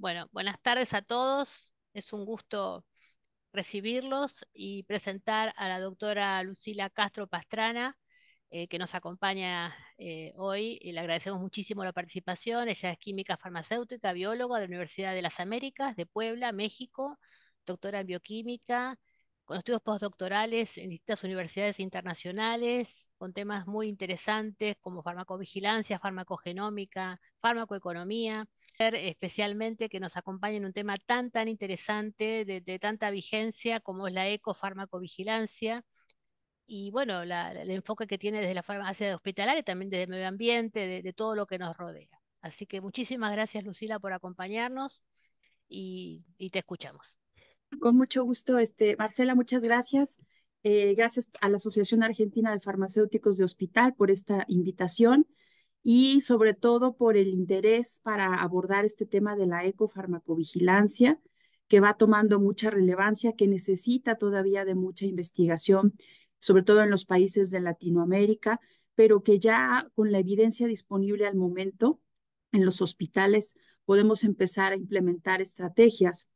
Bueno, buenas tardes a todos. Es un gusto recibirlos y presentar a la doctora Lucila Castro Pastrana, que nos acompaña hoy. Y le agradecemos muchísimo la participación. Ella es química farmacéutica, bióloga de la Universidad de las Américas de Puebla, México, doctora en bioquímica, con estudios postdoctorales en distintas universidades internacionales, con temas muy interesantes como farmacovigilancia, farmacogenómica, farmacoeconomía, especialmente que nos acompañe en un tema tan interesante, de tanta vigencia como es la ecofarmacovigilancia y bueno, el enfoque que tiene desde la farmacia hospitalaria y también desde el medio ambiente, de todo lo que nos rodea. Así que muchísimas gracias, Lucila, por acompañarnos y te escuchamos. Con mucho gusto, Marcela, muchas gracias. Gracias a la Asociación Argentina de Farmacéuticos de Hospital por esta invitación y sobre todo por el interés para abordar este tema de la ecofarmacovigilancia, que va tomando mucha relevancia, que necesita todavía de mucha investigación, sobre todo en los países de Latinoamérica, pero que ya con la evidencia disponible al momento en los hospitales podemos empezar a implementar estrategias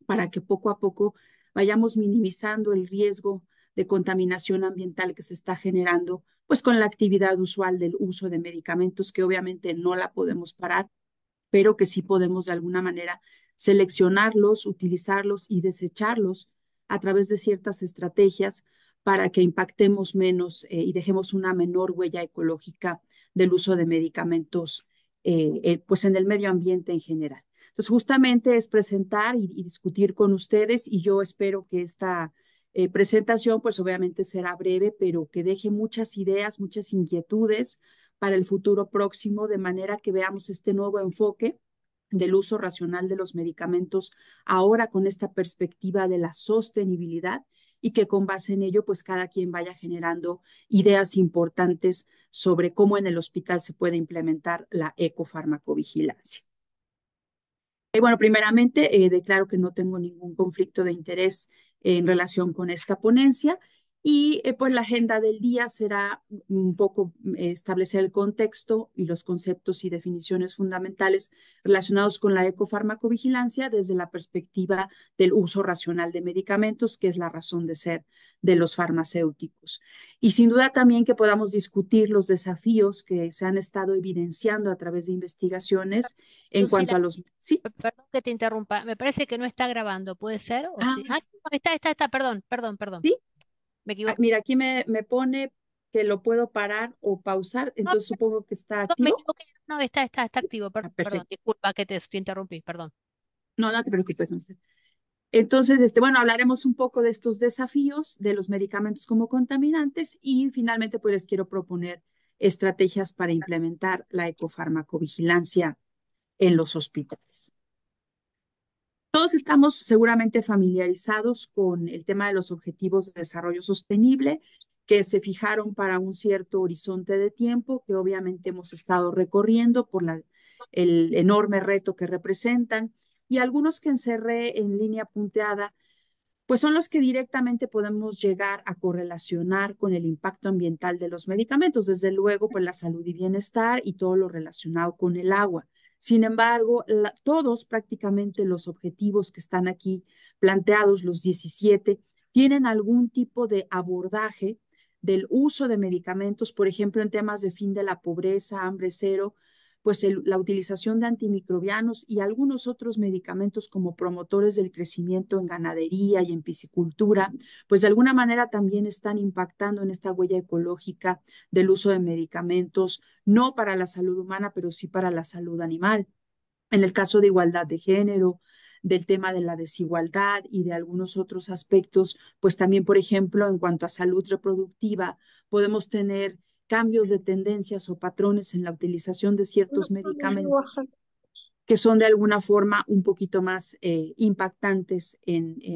para que poco a poco vayamos minimizando el riesgo de contaminación ambiental que se está generando, pues con la actividad usual del uso de medicamentos que obviamente no la podemos parar, pero que sí podemos de alguna manera seleccionarlos, utilizarlos y desecharlos a través de ciertas estrategias para que impactemos menos y dejemos una menor huella ecológica del uso de medicamentos, pues en el medio ambiente en general. Entonces, justamente es presentar y discutir con ustedes y yo espero que esta presentación, pues obviamente será breve, pero que deje muchas ideas, muchas inquietudes para el futuro próximo, de manera que veamos este nuevo enfoque del uso racional de los medicamentos ahora con esta perspectiva de la sostenibilidad y que con base en ello, pues cada quien vaya generando ideas importantes sobre cómo en el hospital se puede implementar la ecofarmacovigilancia. Bueno, primeramente, declaro que no tengo ningún conflicto de interés en relación con esta ponencia y pues la agenda del día será un poco establecer el contexto y los conceptos y definiciones fundamentales relacionados con la ecofarmacovigilancia desde la perspectiva del uso racional de medicamentos, que es la razón de ser de los farmacéuticos. Y sin duda también que podamos discutir los desafíos que se han estado evidenciando a través de investigaciones en cuanto Lucila, a los... Sí. perdón que te interrumpa, me parece que no está grabando, ¿puede ser? ¿O sí? Ah, Ah, no, está, perdón, sí. me Ah, equivoqué. mira, aquí me pone que lo puedo parar o pausar, No, entonces supongo que está perdón, me activo. equivoqué, no, está activo, Ah, perdón, perfecto. disculpa que te interrumpí, perdón. No, no te preocupes. Marcela. Entonces, bueno, hablaremos un poco de estos desafíos de los medicamentos como contaminantes y finalmente, pues les quiero proponer estrategias para implementar la ecofarmacovigilancia en los hospitales. Todos estamos seguramente familiarizados con el tema de los objetivos de desarrollo sostenible que se fijaron para un cierto horizonte de tiempo que obviamente hemos estado recorriendo por el enorme reto que representan y algunos que encerré en línea punteada, pues son los que directamente podemos llegar a correlacionar con el impacto ambiental de los medicamentos, desde luego, pues la salud y bienestar y todo lo relacionado con el agua. Sin embargo, todos prácticamente los objetivos que están aquí planteados, los 17, tienen algún tipo de abordaje del uso de medicamentos, por ejemplo, en temas de fin de la pobreza, hambre cero, pues la utilización de antimicrobianos y algunos otros medicamentos como promotores del crecimiento en ganadería y en piscicultura, pues de alguna manera también están impactando en esta huella ecológica del uso de medicamentos, no para la salud humana, pero sí para la salud animal. En el caso de igualdad de género, del tema de la desigualdad y de algunos otros aspectos, pues también, por ejemplo, en cuanto a salud reproductiva, podemos tener cambios de tendencias o patrones en la utilización de ciertos medicamentos que son de alguna forma un poquito más impactantes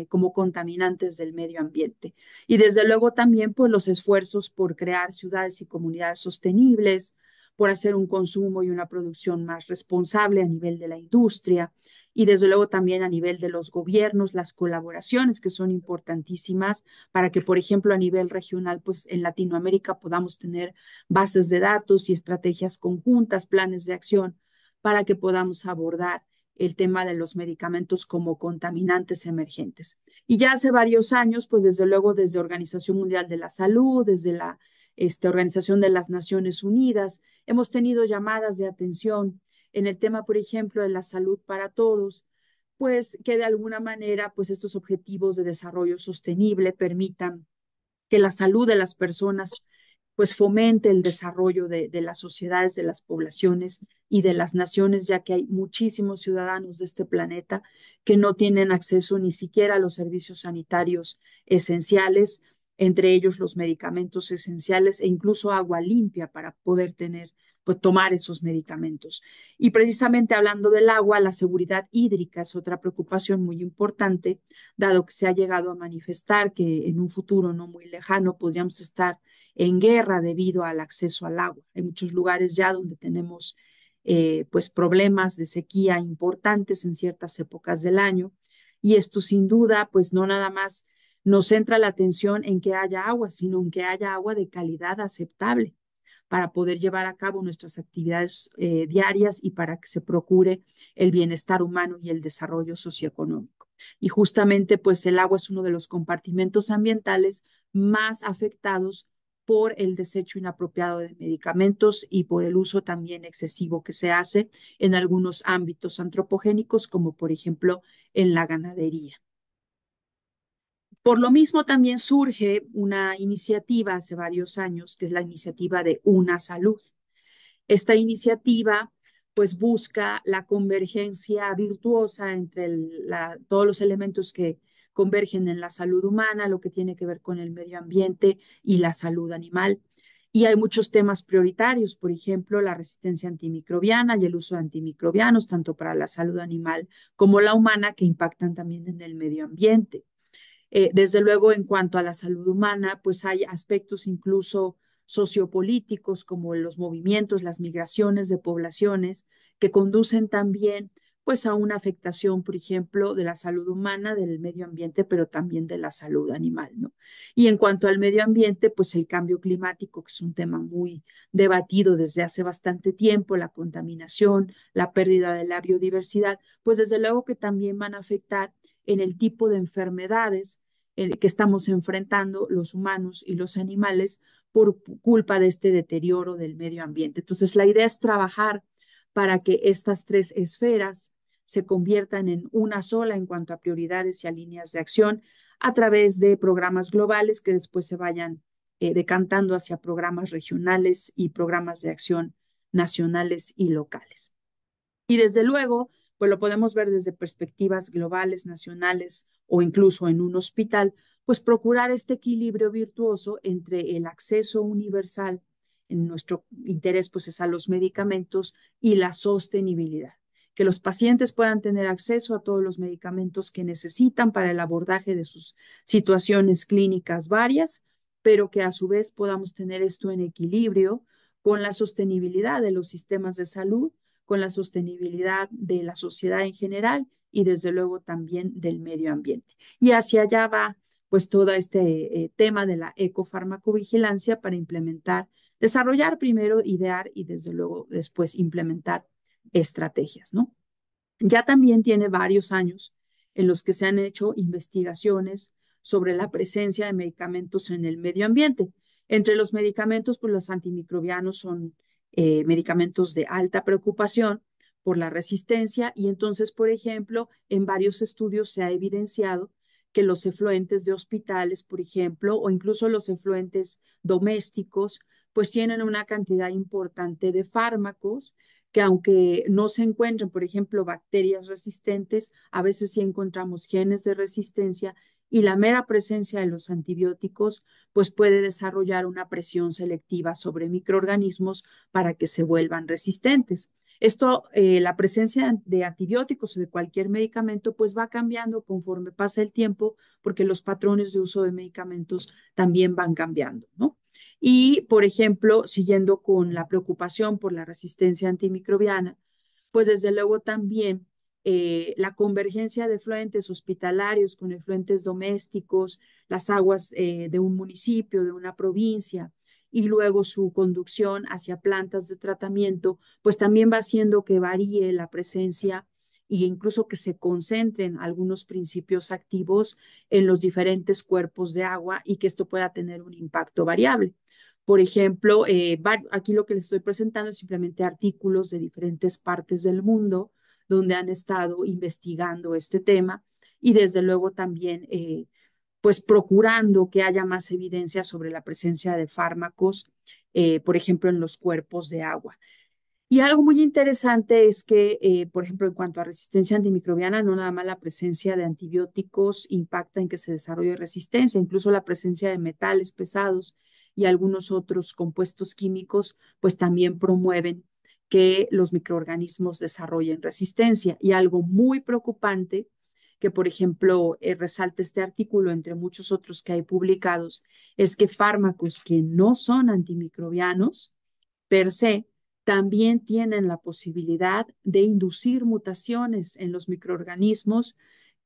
como contaminantes del medio ambiente. Y desde luego también pues los esfuerzos por crear ciudades y comunidades sostenibles, por hacer un consumo y una producción más responsable a nivel de la industria y desde luego también a nivel de los gobiernos, las colaboraciones que son importantísimas para que, por ejemplo, a nivel regional, pues en Latinoamérica podamos tener bases de datos y estrategias conjuntas, planes de acción para que podamos abordar el tema de los medicamentos como contaminantes emergentes. Y ya hace varios años, pues desde luego desde Organización Mundial de la Salud, desde la Organización de las Naciones Unidas, hemos tenido llamadas de atención en el tema, por ejemplo, de la salud para todos, pues que de alguna manera, pues estos objetivos de desarrollo sostenible permitan que la salud de las personas pues fomente el desarrollo de las sociedades, de las poblaciones y de las naciones, ya que hay muchísimos ciudadanos de este planeta que no tienen acceso ni siquiera a los servicios sanitarios esenciales, entre ellos los medicamentos esenciales e incluso agua limpia para poder tener, pues tomar esos medicamentos. Y precisamente hablando del agua, la seguridad hídrica es otra preocupación muy importante, dado que se ha llegado a manifestar que en un futuro no muy lejano podríamos estar en guerra debido al acceso al agua. Hay muchos lugares ya donde tenemos pues problemas de sequía importantes en ciertas épocas del año y esto sin duda pues no nada más nos centra la atención en que haya agua, sino en que haya agua de calidad aceptable para poder llevar a cabo nuestras actividades diarias y para que se procure el bienestar humano y el desarrollo socioeconómico. Y justamente, pues el agua es uno de los compartimentos ambientales más afectados por el desecho inapropiado de medicamentos y por el uso también excesivo que se hace en algunos ámbitos antropogénicos, como por ejemplo en la ganadería. Por lo mismo, también surge una iniciativa hace varios años, que es la iniciativa de Una Salud. Esta iniciativa pues busca la convergencia virtuosa entre todos los elementos que convergen en la salud humana, lo que tiene que ver con el medio ambiente y la salud animal. Y hay muchos temas prioritarios, por ejemplo, la resistencia antimicrobiana y el uso de antimicrobianos, tanto para la salud animal como la humana, que impactan también en el medio ambiente. Desde luego, en cuanto a la salud humana, pues hay aspectos incluso sociopolíticos como los movimientos, las migraciones de poblaciones que conducen también pues a una afectación, por ejemplo, de la salud humana, del medio ambiente, pero también de la salud animal, ¿no? Y en cuanto al medio ambiente, pues el cambio climático, que es un tema muy debatido desde hace bastante tiempo, la contaminación, la pérdida de la biodiversidad, pues desde luego que también van a afectar en el tipo de enfermedades que estamos enfrentando los humanos y los animales por culpa de este deterioro del medio ambiente. Entonces, la idea es trabajar para que estas tres esferas se conviertan en una sola en cuanto a prioridades y a líneas de acción a través de programas globales que después se vayan decantando hacia programas regionales y programas de acción nacionales y locales. Y desde luego, pues lo podemos ver desde perspectivas globales, nacionales o incluso en un hospital, pues procurar este equilibrio virtuoso entre el acceso universal, en nuestro interés pues es a los medicamentos y la sostenibilidad. Que los pacientes puedan tener acceso a todos los medicamentos que necesitan para el abordaje de sus situaciones clínicas varias, pero que a su vez podamos tener esto en equilibrio con la sostenibilidad de los sistemas de salud, con la sostenibilidad de la sociedad en general y desde luego también del medio ambiente. Y hacia allá va pues todo este tema de la ecofarmacovigilancia para implementar, desarrollar primero, idear y desde luego después implementar estrategias, ¿no? Ya también tiene varios años en los que se han hecho investigaciones sobre la presencia de medicamentos en el medio ambiente. Entre los medicamentos, pues los antimicrobianos son medicamentos de alta preocupación por la resistencia y entonces, por ejemplo, en varios estudios se ha evidenciado que los efluentes de hospitales, por ejemplo, o incluso los efluentes domésticos, pues tienen una cantidad importante de fármacos que aunque no se encuentren, por ejemplo, bacterias resistentes, a veces sí encontramos genes de resistencia y la mera presencia de los antibióticos pues puede desarrollar una presión selectiva sobre microorganismos para que se vuelvan resistentes. Esto, la presencia de antibióticos o de cualquier medicamento, pues va cambiando conforme pasa el tiempo, porque los patrones de uso de medicamentos también van cambiando, ¿no? Y, por ejemplo, siguiendo con la preocupación por la resistencia antimicrobiana, pues desde luego también la convergencia de efluentes hospitalarios con efluentes domésticos, las aguas de un municipio, de una provincia, y luego su conducción hacia plantas de tratamiento, pues también va haciendo que varíe la presencia e incluso que se concentren algunos principios activos en los diferentes cuerpos de agua y que esto pueda tener un impacto variable. Por ejemplo, aquí lo que les estoy presentando es simplemente artículos de diferentes partes del mundo donde han estado investigando este tema y desde luego también pues procurando que haya más evidencia sobre la presencia de fármacos, por ejemplo, en los cuerpos de agua. Y algo muy interesante es que, por ejemplo, en cuanto a resistencia antimicrobiana, no nada más la presencia de antibióticos impacta en que se desarrolle resistencia, incluso la presencia de metales pesados y algunos otros compuestos químicos, pues también promueven que los microorganismos desarrollen resistencia. Y algo muy preocupante, que por ejemplo resalta este artículo entre muchos otros que hay publicados, es que fármacos que no son antimicrobianos per se, también tienen la posibilidad de inducir mutaciones en los microorganismos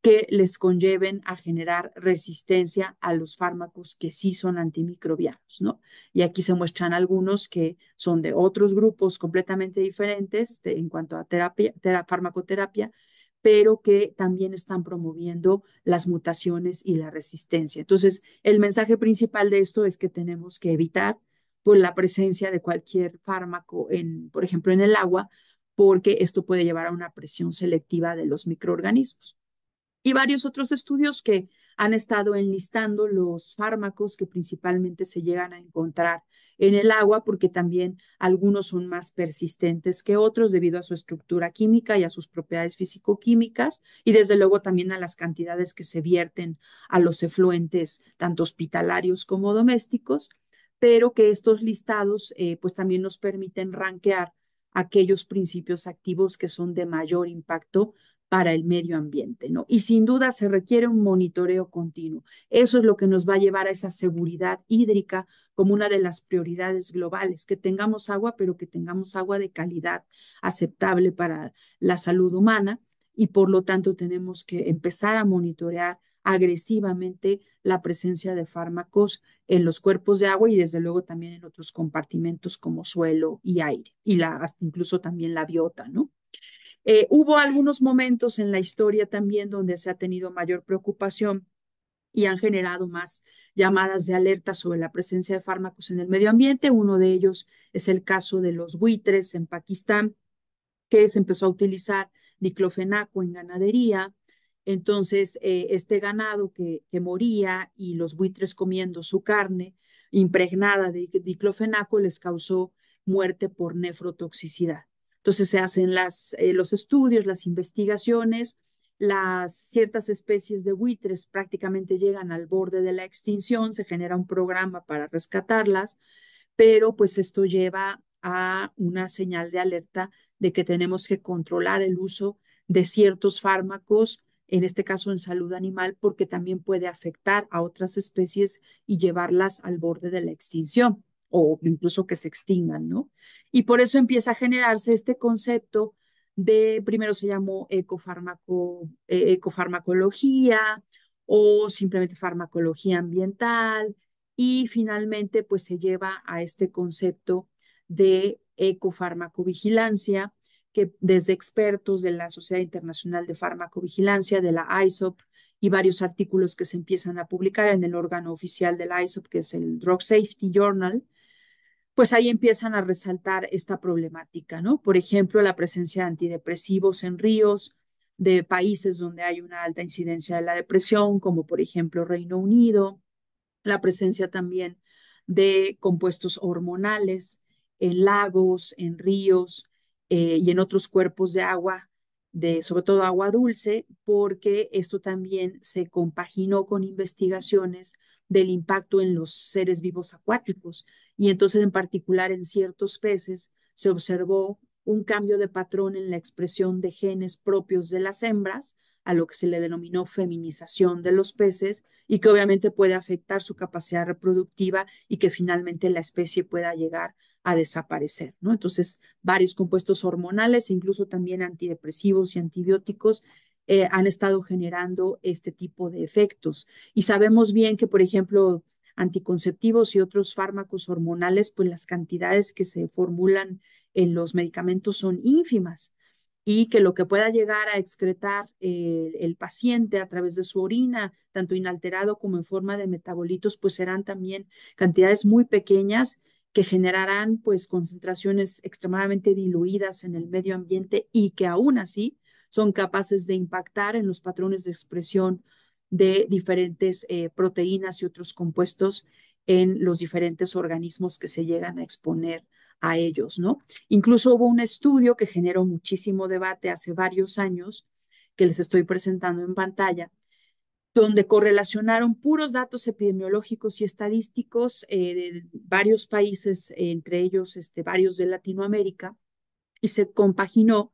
que les conlleven a generar resistencia a los fármacos que sí son antimicrobianos, ¿no? Y aquí se muestran algunos que son de otros grupos completamente diferentes en cuanto a farmacoterapia, pero que también están promoviendo las mutaciones y la resistencia. Entonces, el mensaje principal de esto es que tenemos que evitar por la presencia de cualquier fármaco, por ejemplo, en el agua, porque esto puede llevar a una presión selectiva de los microorganismos. Y varios otros estudios que han estado enlistando los fármacos que principalmente se llegan a encontrar en el agua, porque también algunos son más persistentes que otros debido a su estructura química y a sus propiedades físico-químicas, y desde luego también a las cantidades que se vierten a los efluentes, tanto hospitalarios como domésticos, pero que estos listados pues también nos permiten rankear aquellos principios activos que son de mayor impacto para el medio ambiente, ¿no? Y sin duda se requiere un monitoreo continuo. Eso es lo que nos va a llevar a esa seguridad hídrica como una de las prioridades globales, que tengamos agua, pero que tengamos agua de calidad aceptable para la salud humana y por lo tanto tenemos que empezar a monitorear agresivamente la presencia de fármacos en los cuerpos de agua y desde luego también en otros compartimentos como suelo y aire y hasta incluso también la biota, ¿no? Hubo algunos momentos en la historia también donde se ha tenido mayor preocupación y han generado más llamadas de alerta sobre la presencia de fármacos en el medio ambiente. Uno de ellos es el caso de los buitres en Pakistán, que se empezó a utilizar diclofenaco en ganadería. Entonces, este ganado que moría y los buitres comiendo su carne impregnada de diclofenaco les causó muerte por nefrotoxicidad. Entonces, se hacen los estudios, las investigaciones, las ciertas especies de buitres prácticamente llegan al borde de la extinción, se genera un programa para rescatarlas, pero pues esto lleva a una señal de alerta de que tenemos que controlar el uso de ciertos fármacos, en este caso en salud animal, porque también puede afectar a otras especies y llevarlas al borde de la extinción o incluso que se extingan, ¿no? Y por eso empieza a generarse este concepto primero se llamó ecofarmacología o simplemente farmacología ambiental, y finalmente pues se lleva a este concepto de ecofarmacovigilancia, que desde expertos de la Sociedad Internacional de Farmacovigilancia, de la ISOP, y varios artículos que se empiezan a publicar en el órgano oficial de la ISOP, que es el Drug Safety Journal, pues ahí empiezan a resaltar esta problemática, ¿no? Por ejemplo, la presencia de antidepresivos en ríos de países donde hay una alta incidencia de la depresión, como por ejemplo Reino Unido, la presencia también de compuestos hormonales en lagos, en ríos y en otros cuerpos de agua, sobre todo agua dulce, porque esto también se compaginó con investigaciones del impacto en los seres vivos acuáticos. Y entonces, en particular, en ciertos peces se observó un cambio de patrón en la expresión de genes propios de las hembras, a lo que se le denominó feminización de los peces, y que obviamente puede afectar su capacidad reproductiva y que finalmente la especie pueda llegar a desaparecer, ¿no? Entonces, varios compuestos hormonales, incluso también antidepresivos y antibióticos, han estado generando este tipo de efectos. Y sabemos bien que, por ejemplo, anticonceptivos y otros fármacos hormonales, pues las cantidades que se formulan en los medicamentos son ínfimas. y que lo que pueda llegar a excretar el paciente a través de su orina, tanto inalterado como en forma de metabolitos, pues serán también cantidades muy pequeñas que generarán pues concentraciones extremadamente diluidas en el medio ambiente y que aún así son capaces de impactar en los patrones de expresión de diferentes proteínas y otros compuestos en los diferentes organismos que se llegan a exponer a ellos, ¿no? Incluso hubo un estudio que generó muchísimo debate hace varios años, que les estoy presentando en pantalla, donde correlacionaron puros datos epidemiológicos y estadísticos de varios países, entre ellos varios de Latinoamérica, y se compaginó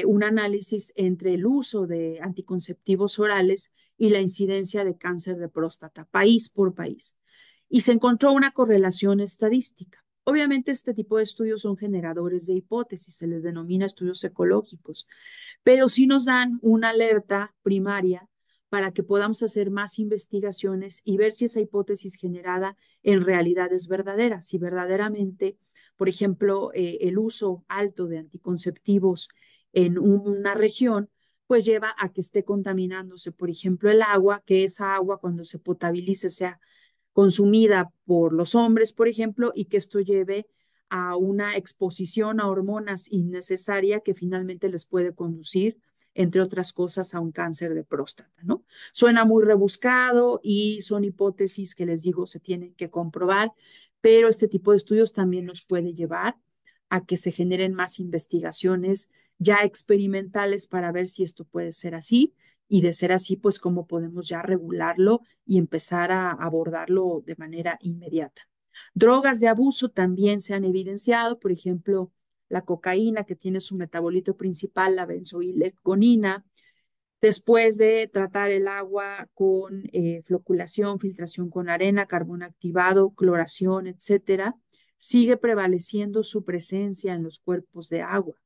un análisis entre el uso de anticonceptivos orales y la incidencia de cáncer de próstata, país por país. Y se encontró una correlación estadística. Obviamente este tipo de estudios son generadores de hipótesis, se les denomina estudios ecológicos, pero sí nos dan una alerta primaria para que podamos hacer más investigaciones y ver si esa hipótesis generada en realidad es verdadera, si verdaderamente, por ejemplo, el uso alto de anticonceptivos en una región, pues lleva a que esté contaminándose, por ejemplo, el agua, que esa agua cuando se potabilice sea consumida por los hombres, por ejemplo, y que esto lleve a una exposición a hormonas innecesaria que finalmente les puede conducir, entre otras cosas, a un cáncer de próstata, ¿no? Suena muy rebuscado y son hipótesis que les digo se tienen que comprobar, pero este tipo de estudios también nos puede llevar a que se generen más investigaciones ya experimentales para ver si esto puede ser así y de ser así, pues cómo podemos ya regularlo y empezar a abordarlo de manera inmediata. Drogas de abuso también se han evidenciado, por ejemplo, la cocaína, que tiene su metabolito principal, la benzoilegonina, después de tratar el agua con floculación, filtración con arena, carbón activado, cloración, etcétera, sigue prevaleciendo su presencia en los cuerpos de agua.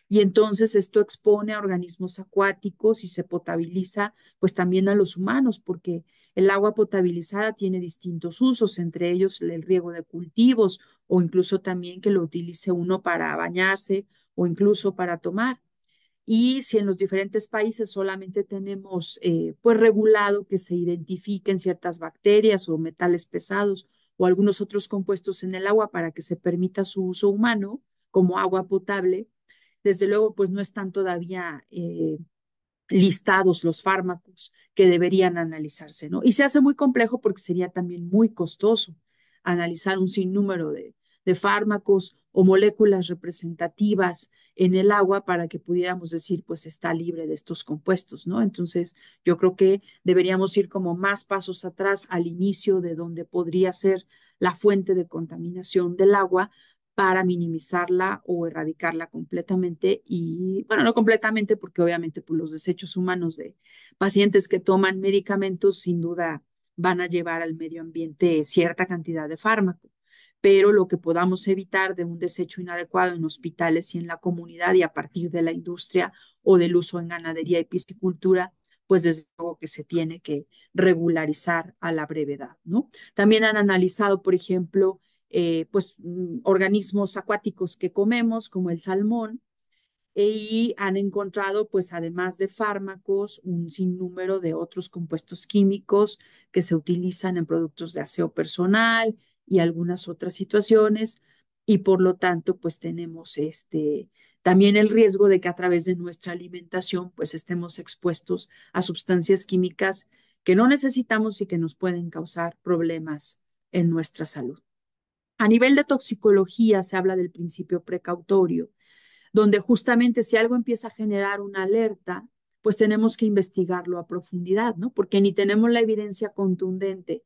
Y entonces esto expone a organismos acuáticos y se potabiliza pues también a los humanos, porque el agua potabilizada tiene distintos usos, entre ellos el riego de cultivos o incluso también que lo utilice uno para bañarse o incluso para tomar. Y si en los diferentes países solamente tenemos pues regulado que se identifiquen ciertas bacterias o metales pesados o algunos otros compuestos en el agua para que se permita su uso humano como agua potable, desde luego, pues no están todavía listados los fármacos que deberían analizarse, ¿no? Y se hace muy complejo porque sería también muy costoso analizar un sinnúmero de fármacos o moléculas representativas en el agua para que pudiéramos decir, pues está libre de estos compuestos, ¿no? Entonces, yo creo que deberíamos ir como más pasos atrás al inicio de donde podría ser la fuente de contaminación del agua para minimizarla o erradicarla completamente y, bueno, no completamente porque obviamente pues, los desechos humanos de pacientes que toman medicamentos sin duda van a llevar al medio ambiente cierta cantidad de fármaco, pero lo que podamos evitar de un desecho inadecuado en hospitales y en la comunidad y a partir de la industria o del uso en ganadería y piscicultura, pues desde luego que se tiene que regularizar a la brevedad, ¿no? También han analizado, por ejemplo, pues organismos acuáticos que comemos, como el salmón, y han encontrado, pues además de fármacos, un sinnúmero de otros compuestos químicos que se utilizan en productos de aseo personal y algunas otras situaciones, y por lo tanto, pues tenemos también el riesgo de que a través de nuestra alimentación, pues estemos expuestos a sustancias químicas que no necesitamos y que nos pueden causar problemas en nuestra salud. A nivel de toxicología se habla del principio precautorio, donde justamente si algo empieza a generar una alerta, pues tenemos que investigarlo a profundidad, ¿no? Porque ni tenemos la evidencia contundente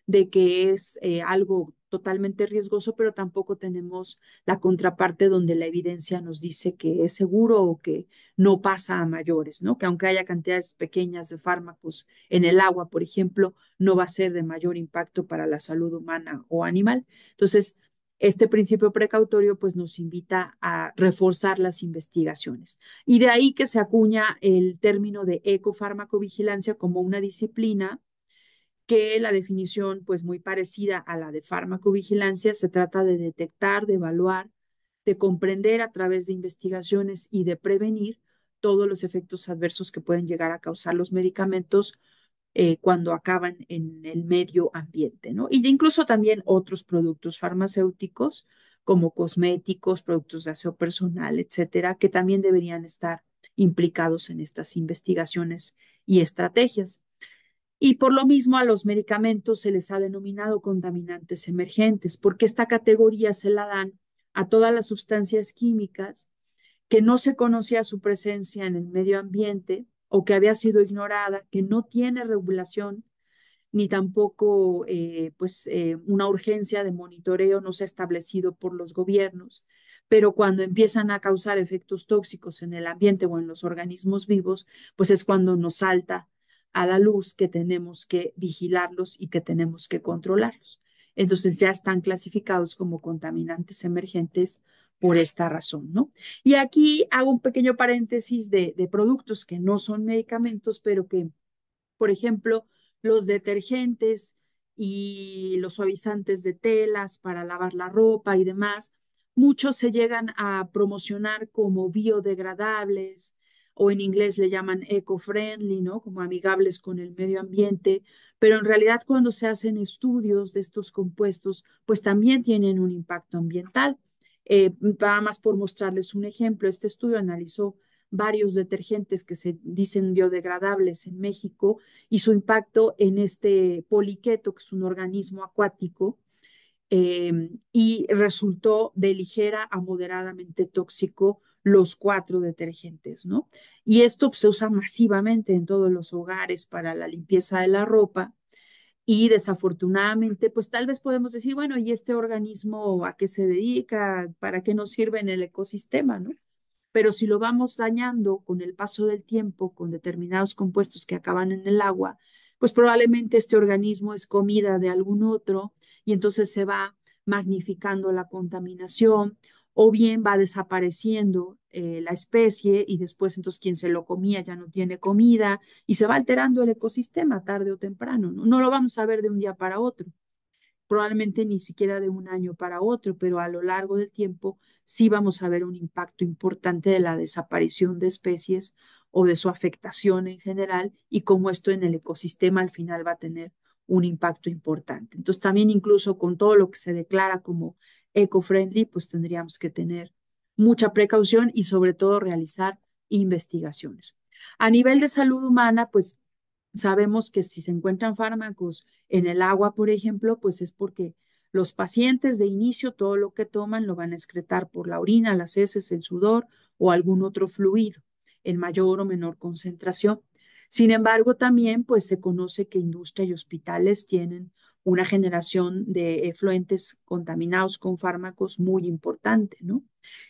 de que es algo totalmente riesgoso, pero tampoco tenemos la contraparte donde la evidencia nos dice que es seguro o que no pasa a mayores, ¿no? Que aunque haya cantidades pequeñas de fármacos en el agua, por ejemplo, no va a ser de mayor impacto para la salud humana o animal. Entonces, este principio precautorio pues nos invita a reforzar las investigaciones. Y de ahí que se acuña el término de ecofarmacovigilancia como una disciplina que la definición pues muy parecida a la de farmacovigilancia se trata de detectar, de evaluar de comprender a través de investigaciones y de prevenir todos los efectos adversos que pueden llegar a causar los medicamentos cuando acaban en el medio ambiente, ¿no? Y incluso también otros productos farmacéuticos como cosméticos, productos de aseo personal, etcétera, que también deberían estar implicados en estas investigaciones y estrategias. Y por lo mismo a los medicamentos se les ha denominado contaminantes emergentes, porque esta categoría se la dan a todas las sustancias químicas que no se conocía su presencia en el medio ambiente o que había sido ignorada, que no tiene regulación ni tampoco una urgencia de monitoreo no se ha establecido por los gobiernos, pero cuando empiezan a causar efectos tóxicos en el ambiente o en los organismos vivos, pues es cuando nos salta a la luz que tenemos que vigilarlos y que tenemos que controlarlos. Entonces ya están clasificados como contaminantes emergentes por esta razón, ¿no? Y aquí hago un pequeño paréntesis de productos que no son medicamentos, pero que por ejemplo, los detergentes y los suavizantes de telas para lavar la ropa y demás, muchos se llegan a promocionar como biodegradables o en inglés le llaman eco-friendly, ¿no? Como amigables con el medio ambiente, pero en realidad cuando se hacen estudios de estos compuestos, pues también tienen un impacto ambiental. Nada más por mostrarles un ejemplo, este estudio analizó varios detergentes que se dicen biodegradables en México y su impacto en este poliqueto, que es un organismo acuático, y resultó de ligera a moderadamente tóxico los cuatro detergentes, ¿no? Y esto pues, se usa masivamente en todos los hogares para la limpieza de la ropa. Y desafortunadamente, pues tal vez podemos decir, bueno, ¿y este organismo a qué se dedica? ¿Para qué nos sirve en el ecosistema, no? Pero si lo vamos dañando con el paso del tiempo, con determinados compuestos que acaban en el agua, pues probablemente este organismo es comida de algún otro y entonces se va magnificando la contaminación o bien va desapareciendo la especie y después entonces quien se lo comía ya no tiene comida y se va alterando el ecosistema tarde o temprano, ¿no? No lo vamos a ver de un día para otro, probablemente ni siquiera de un año para otro, pero a lo largo del tiempo sí vamos a ver un impacto importante de la desaparición de especies o de su afectación en general y cómo esto en el ecosistema al final va a tener un impacto importante. Entonces también incluso con todo lo que se declara como eco-friendly, pues tendríamos que tener mucha precaución y sobre todo realizar investigaciones. A nivel de salud humana, pues sabemos que si se encuentran fármacos en el agua, por ejemplo, pues es porque los pacientes de inicio todo lo que toman lo van a excretar por la orina, las heces, el sudor o algún otro fluido en mayor o menor concentración. Sin embargo, también pues se conoce que industria y hospitales tienen una generación de efluentes contaminados con fármacos muy importante, ¿no?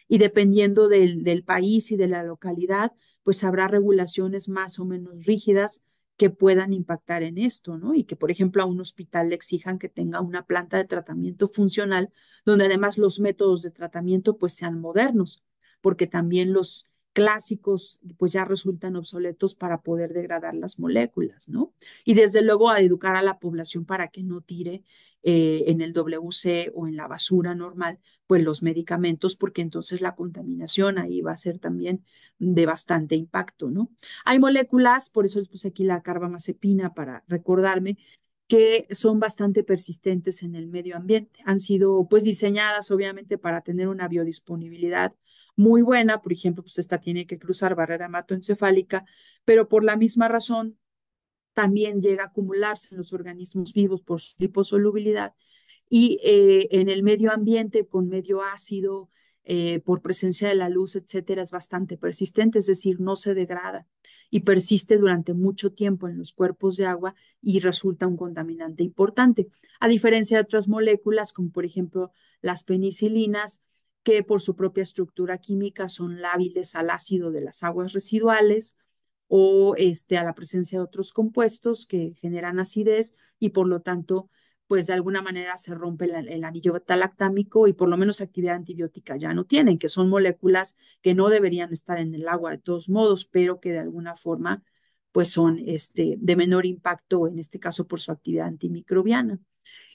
Y dependiendo del país y de la localidad, pues habrá regulaciones más o menos rígidas que puedan impactar en esto, ¿no? Y que, por ejemplo, a un hospital le exijan que tenga una planta de tratamiento funcional, donde además los métodos de tratamiento pues sean modernos, porque también los clásicos pues ya resultan obsoletos para poder degradar las moléculas, ¿no? Y desde luego a educar a la población para que no tire en el WC o en la basura normal, pues los medicamentos, porque entonces la contaminación ahí va a ser también de bastante impacto, ¿no? Hay moléculas, por eso les puse aquí la carbamazepina para recordarme, que son bastante persistentes en el medio ambiente. Han sido pues diseñadas obviamente para tener una biodisponibilidad muy buena, por ejemplo, pues esta tiene que cruzar barrera hematoencefálica, pero por la misma razón también llega a acumularse en los organismos vivos por su liposolubilidad y en el medio ambiente con medio ácido, por presencia de la luz, etcétera, es bastante persistente, es decir, no se degrada y persiste durante mucho tiempo en los cuerpos de agua y resulta un contaminante importante, a diferencia de otras moléculas como por ejemplo las penicilinas, que por su propia estructura química son lábiles al ácido de las aguas residuales o a la presencia de otros compuestos que generan acidez y por lo tanto, pues de alguna manera se rompe el anillo talactámico y por lo menos actividad antibiótica ya no tienen, que son moléculas que no deberían estar en el agua de todos modos, pero que de alguna forma pues son de menor impacto, en este caso por su actividad antimicrobiana.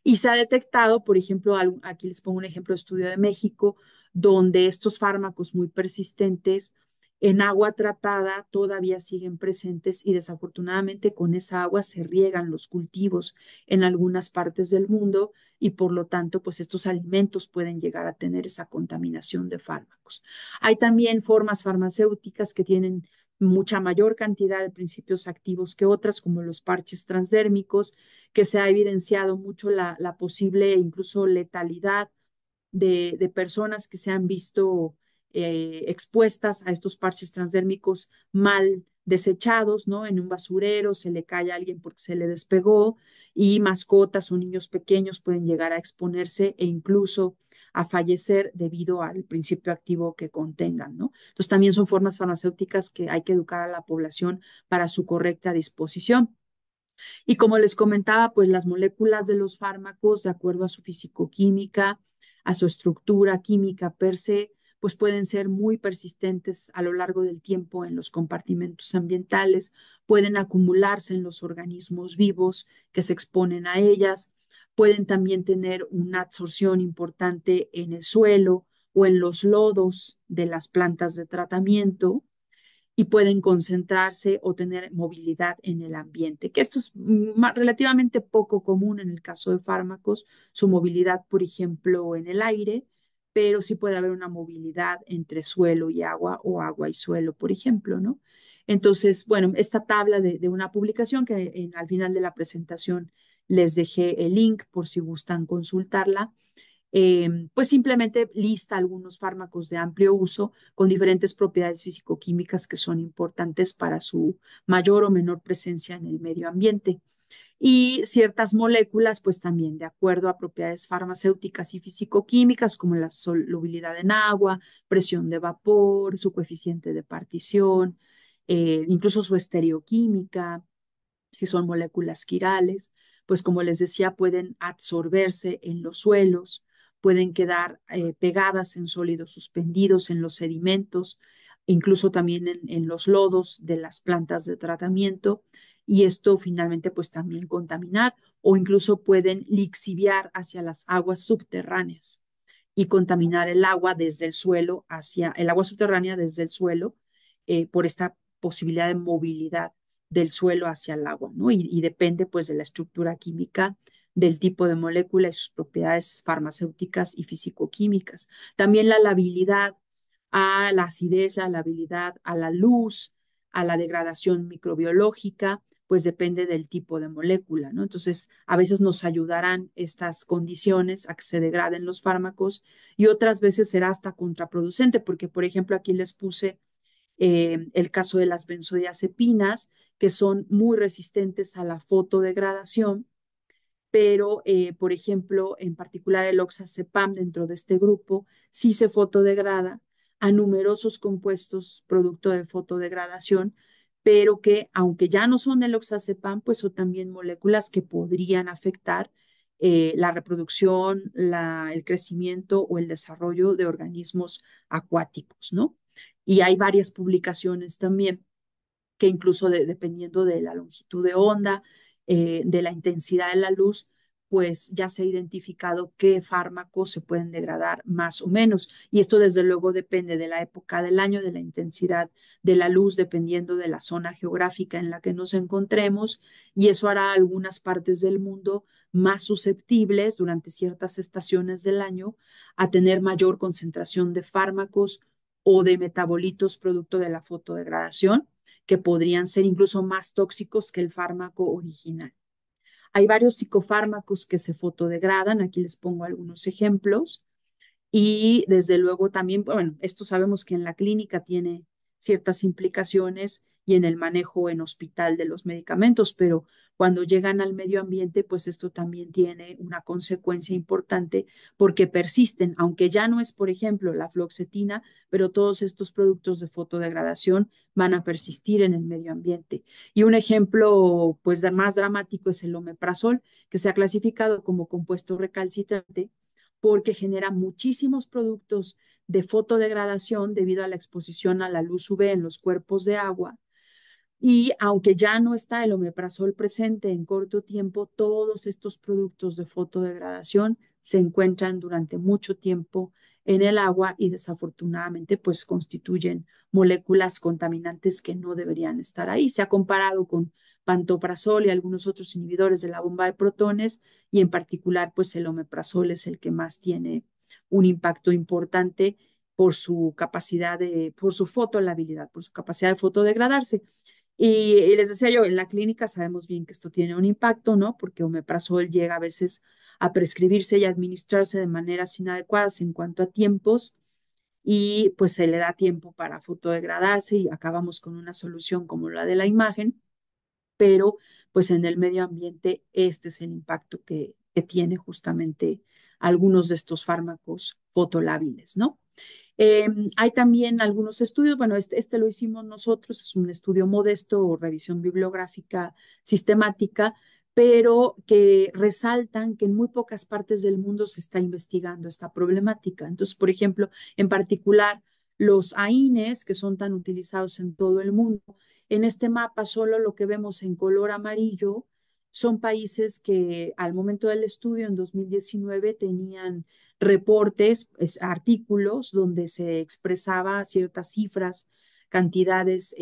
Y se ha detectado, por ejemplo, aquí les pongo un ejemplo de estudio de México, donde estos fármacos muy persistentes en agua tratada todavía siguen presentes y desafortunadamente con esa agua se riegan los cultivos en algunas partes del mundo y por lo tanto, pues estos alimentos pueden llegar a tener esa contaminación de fármacos. Hay también formas farmacéuticas que tienen mucha mayor cantidad de principios activos que otras, como los parches transdérmicos, que se ha evidenciado mucho la posible e incluso letalidad de personas que se han visto expuestas a estos parches transdérmicos mal desechados, ¿no? En un basurero, se le cae a alguien porque se le despegó y mascotas o niños pequeños pueden llegar a exponerse e incluso a fallecer debido al principio activo que contengan, ¿no? Entonces también son formas farmacéuticas que hay que educar a la población para su correcta disposición. Y como les comentaba, pues las moléculas de los fármacos, de acuerdo a su fisicoquímica, a su estructura química per se, pues pueden ser muy persistentes a lo largo del tiempo en los compartimentos ambientales, pueden acumularse en los organismos vivos que se exponen a ellas, pueden también tener una absorción importante en el suelo o en los lodos de las plantas de tratamiento y pueden concentrarse o tener movilidad en el ambiente, que esto es relativamente poco común en el caso de fármacos, su movilidad, por ejemplo, en el aire, pero sí puede haber una movilidad entre suelo y agua o agua y suelo, por ejemplo, ¿no? Entonces, bueno, esta tabla de una publicación que al final de la presentación les dejé el link por si gustan consultarla, pues simplemente lista algunos fármacos de amplio uso con diferentes propiedades físico-químicas que son importantes para su mayor o menor presencia en el medio ambiente. Y ciertas moléculas, pues también de acuerdo a propiedades farmacéuticas y físico-químicas, como la solubilidad en agua, presión de vapor, su coeficiente de partición, incluso su estereoquímica, si son moléculas quirales, pues como les decía, pueden absorberse en los suelos, pueden quedar pegadas en sólidos suspendidos en los sedimentos, incluso también en los lodos de las plantas de tratamiento, y esto finalmente pues también contaminar o incluso pueden lixiviar hacia las aguas subterráneas y contaminar el agua desde el suelo hacia el agua subterránea desde el suelo por esta posibilidad de movilidad del suelo hacia el agua, ¿no? Y depende pues de la estructura química, del tipo de molécula y sus propiedades farmacéuticas y físico-químicas. También la labilidad a la acidez, la labilidad a la luz, a la degradación microbiológica, pues depende del tipo de molécula, ¿no? Entonces, a veces nos ayudarán estas condiciones a que se degraden los fármacos y otras veces será hasta contraproducente, porque, por ejemplo, aquí les puse el caso de las benzodiazepinas, que son muy resistentes a la fotodegradación, pero, por ejemplo, en particular el oxazepam dentro de este grupo sí se fotodegrada a numerosos compuestos producto de fotodegradación, pero que aunque ya no son el oxazepam, pues son también moléculas que podrían afectar la reproducción, el crecimiento o el desarrollo de organismos acuáticos, ¿no? Y hay varias publicaciones también que incluso dependiendo de la longitud de onda, de la intensidad de la luz, pues ya se ha identificado qué fármacos se pueden degradar más o menos. Y esto desde luego depende de la época del año, de la intensidad de la luz, dependiendo de la zona geográfica en la que nos encontremos. Y eso hará algunas partes del mundo más susceptibles durante ciertas estaciones del año a tener mayor concentración de fármacos o de metabolitos producto de la fotodegradación que podrían ser incluso más tóxicos que el fármaco original. Hay varios psicofármacos que se fotodegradan, aquí les pongo algunos ejemplos, y desde luego también, bueno, esto sabemos que en la clínica tiene ciertas implicaciones y en el manejo en hospital de los medicamentos, pero cuando llegan al medio ambiente, pues esto también tiene una consecuencia importante porque persisten, aunque ya no es, por ejemplo, la fluoxetina, pero todos estos productos de fotodegradación van a persistir en el medio ambiente. Y un ejemplo, pues, más dramático es el omeprazol, que se ha clasificado como compuesto recalcitrante porque genera muchísimos productos de fotodegradación debido a la exposición a la luz UV en los cuerpos de agua. Y aunque ya no está el omeprazol presente en corto tiempo, todos estos productos de fotodegradación se encuentran durante mucho tiempo en el agua y desafortunadamente pues constituyen moléculas contaminantes que no deberían estar ahí. Se ha comparado con pantoprazol y algunos otros inhibidores de la bomba de protones y en particular pues el omeprazol es el que más tiene un impacto importante por su capacidad por su fotolabilidad, por su capacidad de fotodegradarse. Y les decía yo, en la clínica sabemos bien que esto tiene un impacto, ¿no? Porque omeprazol llega a veces a prescribirse y administrarse de maneras inadecuadas en cuanto a tiempos y pues se le da tiempo para fotodegradarse y acabamos con una solución como la de la imagen, pero pues en el medio ambiente este es el impacto que tiene justamente algunos de estos fármacos fotolábiles, ¿no? Hay también algunos estudios, bueno, este lo hicimos nosotros, es un estudio modesto o revisión bibliográfica sistemática, pero que resaltan que en muy pocas partes del mundo se está investigando esta problemática. Entonces, por ejemplo, en particular, los AINES, que son tan utilizados en todo el mundo, en este mapa solo lo que vemos en color amarillo son países que al momento del estudio en 2019 tenían reportes, artículos donde se expresaba ciertas cifras, cantidades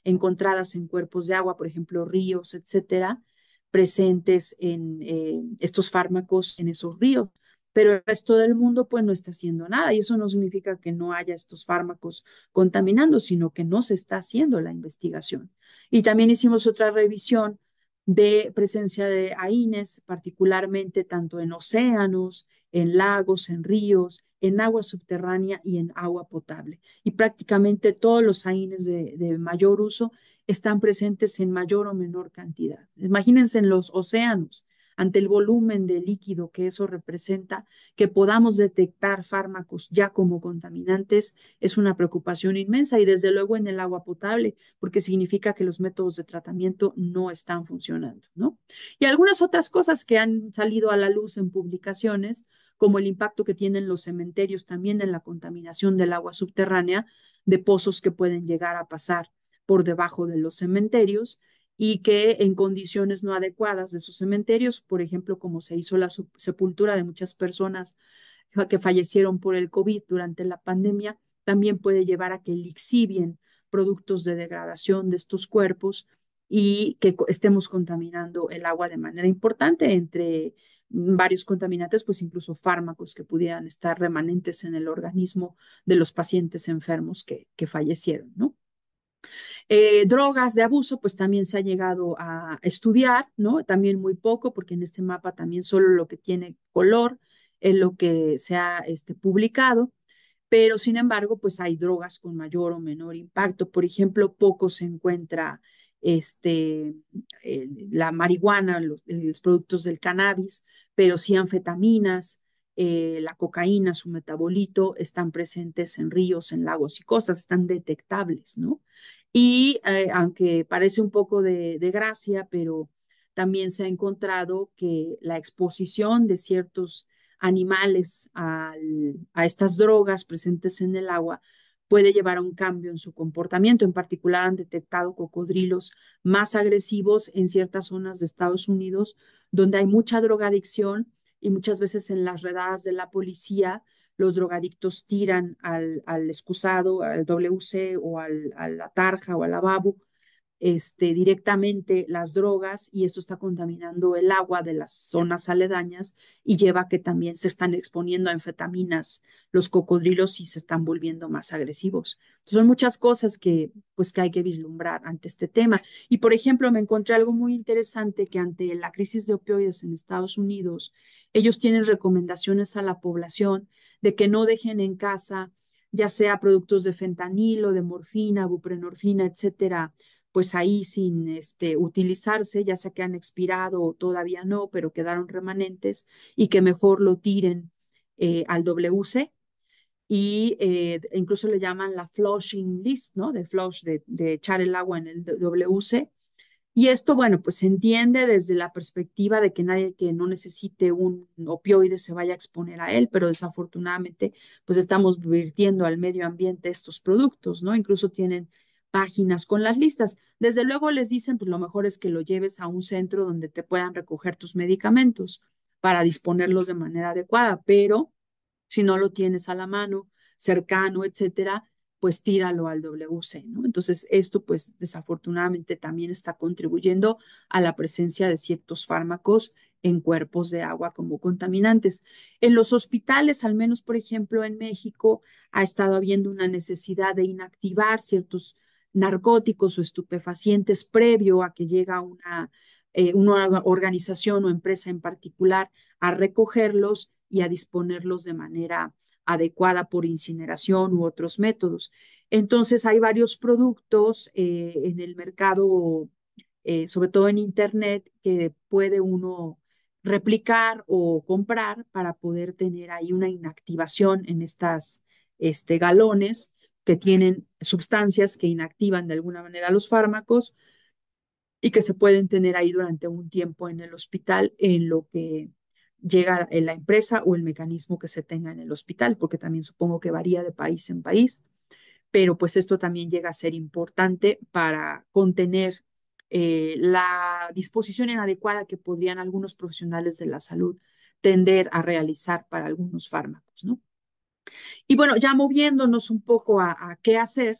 encontradas en cuerpos de agua, por ejemplo, ríos, etcétera, presentes en estos fármacos en esos ríos. Pero el resto del mundo pues no está haciendo nada y eso no significa que no haya estos fármacos contaminando, sino que no se está haciendo la investigación. Y también hicimos otra revisión de presencia de AINES, particularmente tanto en océanos, en lagos, en ríos, en agua subterránea y en agua potable. Y prácticamente todos los AINES de mayor uso están presentes en mayor o menor cantidad. Imagínense en los océanos, ante el volumen de líquido que eso representa, que podamos detectar fármacos ya como contaminantes es una preocupación inmensa y desde luego en el agua potable, porque significa que los métodos de tratamiento no están funcionando, ¿no? Y algunas otras cosas que han salido a la luz en publicaciones, como el impacto que tienen los cementerios también en la contaminación del agua subterránea, de pozos que pueden llegar a pasar por debajo de los cementerios y que en condiciones no adecuadas de esos cementerios, por ejemplo, como se hizo la sepultura de muchas personas que fallecieron por el COVID durante la pandemia, también puede llevar a que lixivien productos de degradación de estos cuerpos y que estemos contaminando el agua de manera importante entre varios contaminantes, pues incluso fármacos que pudieran estar remanentes en el organismo de los pacientes enfermos que fallecieron, ¿no? Drogas de abuso, pues también se ha llegado a estudiar, ¿no? También muy poco, porque en este mapa también solo lo que tiene color es lo que se ha publicado, pero sin embargo, pues hay drogas con mayor o menor impacto. Por ejemplo, poco se encuentra la marihuana, los productos del cannabis, pero sí anfetaminas, la cocaína, su metabolito, están presentes en ríos, en lagos y costas, están detectables, ¿no? Y aunque parece un poco de gracia, pero también se ha encontrado que la exposición de ciertos animales a estas drogas presentes en el agua puede llevar a un cambio en su comportamiento. En particular, han detectado cocodrilos más agresivos en ciertas zonas de Estados Unidos donde hay mucha drogadicción y muchas veces en las redadas de la policía los drogadictos tiran al excusado, al WC o a la tarja o al lavabo directamente las drogas y esto está contaminando el agua de las zonas aledañas y lleva a que también se están exponiendo a anfetaminas los cocodrilos y se están volviendo más agresivos. Entonces, son muchas cosas que, pues, que hay que vislumbrar ante este tema. Y, por ejemplo, me encontré algo muy interesante que ante la crisis de opioides en Estados Unidos, ellos tienen recomendaciones a la población de que no dejen en casa ya sea productos de fentanilo, de morfina, buprenorfina, etcétera, pues ahí sin utilizarse, ya sea que han expirado o todavía no, pero quedaron remanentes y que mejor lo tiren al WC y incluso le llaman la flushing list, ¿no? De flush, de echar el agua en el WC. Y esto, bueno, pues se entiende desde la perspectiva de que nadie que no necesite un opioide se vaya a exponer a él, pero desafortunadamente, pues estamos virtiendo al medio ambiente estos productos, ¿no? Incluso tienen páginas con las listas. Desde luego les dicen, pues lo mejor es que lo lleves a un centro donde te puedan recoger tus medicamentos para disponerlos de manera adecuada, pero Si no lo tienes a la mano, cercano, etcétera, pues tíralo al WC, ¿no? Entonces, esto pues desafortunadamente también está contribuyendo a la presencia de ciertos fármacos en cuerpos de agua como contaminantes. En los hospitales, al menos por ejemplo en México, ha estado habiendo una necesidad de inactivar ciertos narcóticos o estupefacientes previo a que llega una organización o empresa en particular a recogerlos y a disponerlos de manera adecuada por incineración u otros métodos. Entonces, hay varios productos en el mercado, sobre todo en Internet, que puede uno replicar o comprar para poder tener ahí una inactivación en estas galones que tienen sustancias que inactivan de alguna manera los fármacos y que se pueden tener ahí durante un tiempo en el hospital en lo que llega en la empresa o el mecanismo que se tenga en el hospital, porque también supongo que varía de país en país, pero pues esto también llega a ser importante para contener la disposición inadecuada que podrían algunos profesionales de la salud tender a realizar para algunos fármacos, ¿no? Y bueno, ya moviéndonos un poco a qué hacer,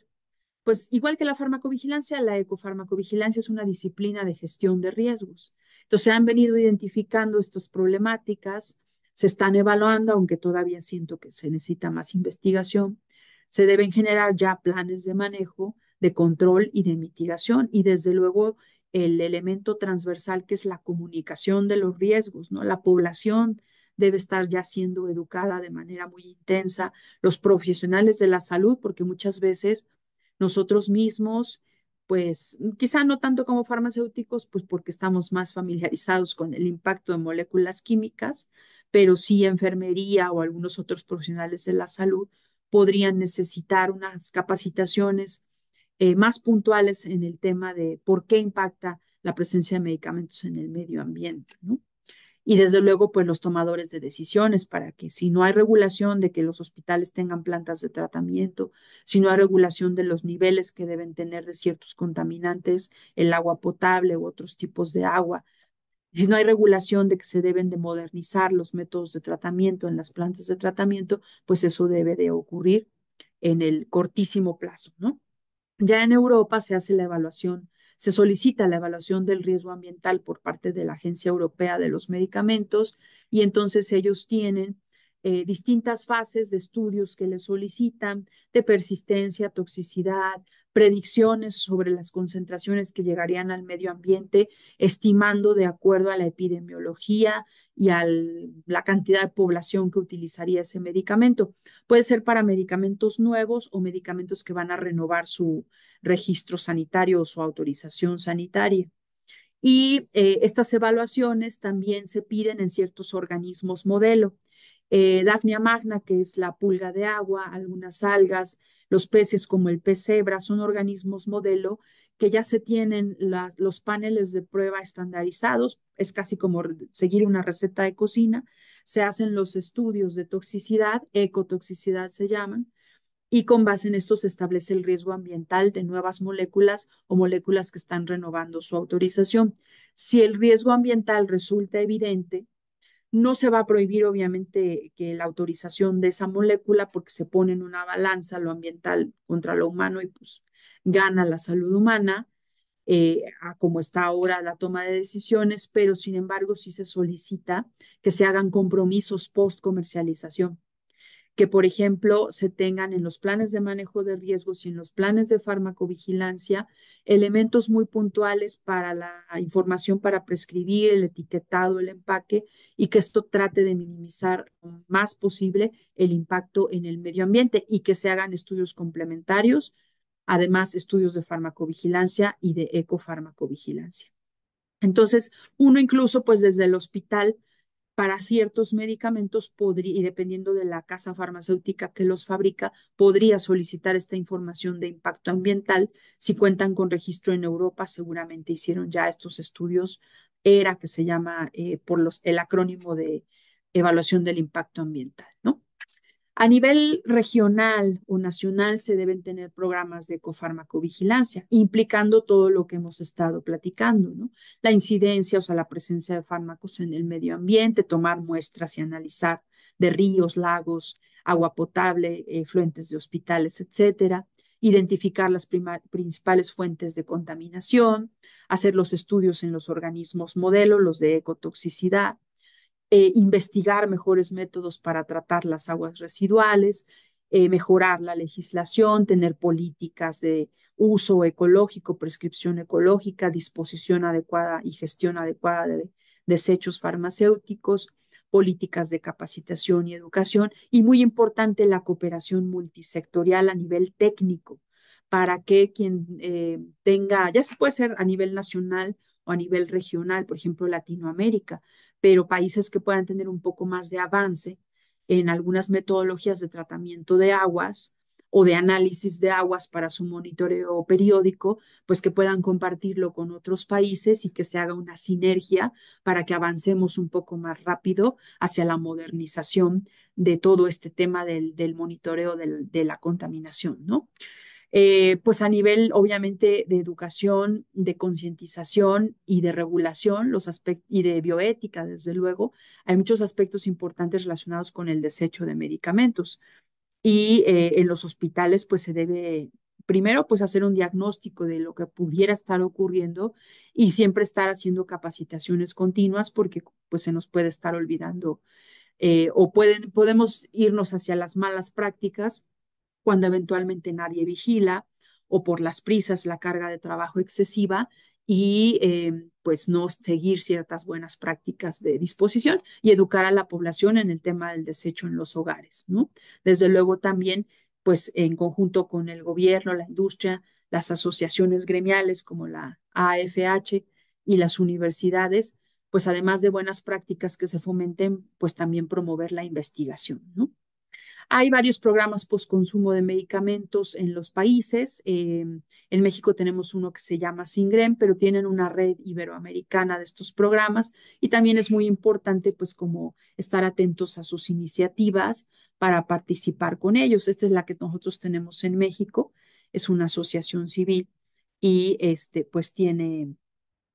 pues igual que la farmacovigilancia, la ecofarmacovigilancia es una disciplina de gestión de riesgos. Entonces se han venido identificando estas problemáticas, se están evaluando, aunque todavía siento que se necesita más investigación. Se deben generar ya planes de manejo, de control y de mitigación y desde luego el elemento transversal que es la comunicación de los riesgos, ¿no? La población debe estar ya siendo educada de manera muy intensa, los profesionales de la salud, porque muchas veces nosotros mismos, pues quizá no tanto como farmacéuticos, pues porque estamos más familiarizados con el impacto de moléculas químicas, pero sí enfermería o algunos otros profesionales de la salud podrían necesitar unas capacitaciones más puntuales en el tema de por qué impacta la presencia de medicamentos en el medio ambiente, ¿no? Y desde luego, pues los tomadores de decisiones para que si no hay regulación de que los hospitales tengan plantas de tratamiento, si no hay regulación de los niveles que deben tener de ciertos contaminantes, el agua potable u otros tipos de agua, si no hay regulación de que se deben de modernizar los métodos de tratamiento en las plantas de tratamiento, pues eso debe de ocurrir en el cortísimo plazo, ¿no? Ya en Europa se hace la evaluación, se solicita la evaluación del riesgo ambiental por parte de la Agencia Europea de los Medicamentos y entonces ellos tienen distintas fases de estudios que les solicitan de persistencia, toxicidad, predicciones sobre las concentraciones que llegarían al medio ambiente, estimando de acuerdo a la epidemiología y a la cantidad de población que utilizaría ese medicamento. Puede ser para medicamentos nuevos o medicamentos que van a renovar su registro sanitario o su autorización sanitaria. Y estas evaluaciones también se piden en ciertos organismos modelo. Daphnia magna, que es la pulga de agua, algunas algas, los peces como el pez cebra, son organismos modelo que ya se tienen los paneles de prueba estandarizados, es casi como seguir una receta de cocina, se hacen los estudios de toxicidad, ecotoxicidad se llaman, y con base en esto se establece el riesgo ambiental de nuevas moléculas o moléculas que están renovando su autorización. Si el riesgo ambiental resulta evidente, no se va a prohibir obviamente que la autorización de esa molécula porque se pone en una balanza lo ambiental contra lo humano y pues gana la salud humana, a como está ahora la toma de decisiones, pero sin embargo sí se solicita que se hagan compromisos post comercialización, que, por ejemplo, se tengan en los planes de manejo de riesgos y en los planes de farmacovigilancia elementos muy puntuales para la información para prescribir, el etiquetado, el empaque, y que esto trate de minimizar lo más posible el impacto en el medio ambiente y que se hagan estudios complementarios, además estudios de farmacovigilancia y de ecofarmacovigilancia. Entonces, uno incluso, pues desde el hospital, para ciertos medicamentos podría, y dependiendo de la casa farmacéutica que los fabrica, podría solicitar esta información de impacto ambiental. Si cuentan con registro en Europa, seguramente hicieron ya estos estudios ERA, que se llama por el acrónimo de evaluación del impacto ambiental, ¿no? A nivel regional o nacional se deben tener programas de ecofarmacovigilancia, implicando todo lo que hemos estado platicando, ¿no? La incidencia, o sea, la presencia de fármacos en el medio ambiente, tomar muestras y analizar de ríos, lagos, agua potable, fluentes de hospitales, etcétera. Identificar las principales fuentes de contaminación, hacer los estudios en los organismos modelo, los de ecotoxicidad, investigar mejores métodos para tratar las aguas residuales, mejorar la legislación, tener políticas de uso ecológico, prescripción ecológica, disposición adecuada y gestión adecuada de desechos farmacéuticos, políticas de capacitación y educación, y muy importante la cooperación multisectorial a nivel técnico para que quien tenga, ya se puede ser a nivel nacional o a nivel regional, por ejemplo, Latinoamérica, pero países que puedan tener un poco más de avance en algunas metodologías de tratamiento de aguas o de análisis de aguas para su monitoreo periódico, pues que puedan compartirlo con otros países y que se haga una sinergia para que avancemos un poco más rápido hacia la modernización de todo este tema del monitoreo de la contaminación, ¿no? Pues a nivel, obviamente, de educación, de concientización y de regulación, los aspectos y de bioética, desde luego, hay muchos aspectos importantes relacionados con el desecho de medicamentos. Y en los hospitales, pues se debe primero, pues hacer un diagnóstico de lo que pudiera estar ocurriendo y siempre estar haciendo capacitaciones continuas porque pues se nos puede estar olvidando o podemos irnos hacia las malas prácticas cuando eventualmente nadie vigila o por las prisas, la carga de trabajo excesiva y pues no seguir ciertas buenas prácticas de disposición y educar a la población en el tema del desecho en los hogares, ¿no? Desde luego también, pues en conjunto con el gobierno, la industria, las asociaciones gremiales como la AFH y las universidades, pues además de buenas prácticas que se fomenten, pues también promover la investigación, ¿no? Hay varios programas postconsumo de medicamentos en los países. En México tenemos uno que se llama SINGREM, pero tienen una red iberoamericana de estos programas y también es muy importante pues como estar atentos a sus iniciativas para participar con ellos. Esta es la que nosotros tenemos en México, es una asociación civil y pues tiene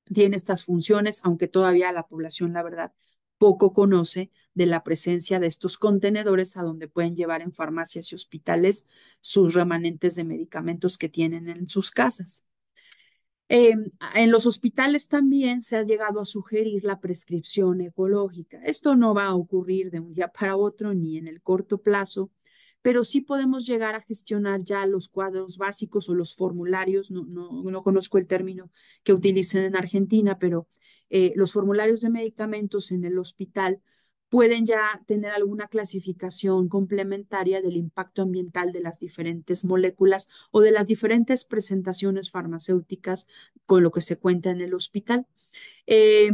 estas funciones, aunque todavía la población, la verdad, poco conoce de la presencia de estos contenedores a donde pueden llevar en farmacias y hospitales sus remanentes de medicamentos que tienen en sus casas. Eh, en los hospitales también se ha llegado a sugerir la prescripción ecológica. Esto no va a ocurrir de un día para otro ni en el corto plazo, pero sí podemos llegar a gestionar ya los cuadros básicos o los formularios. No conozco el término que utilicen en Argentina, pero los formularios de medicamentos en el hospital pueden ya tener alguna clasificación complementaria del impacto ambiental de las diferentes moléculas o de las diferentes presentaciones farmacéuticas con lo que se cuenta en el hospital. Eh,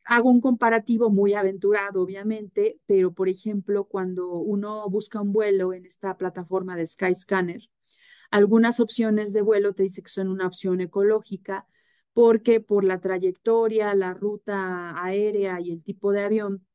Hago un comparativo muy aventurado, obviamente, pero por ejemplo, cuando uno busca un vuelo en esta plataforma de Skyscanner, algunas opciones de vuelo te dice que son una opción ecológica porque por la trayectoria, la ruta aérea y el tipo de avión,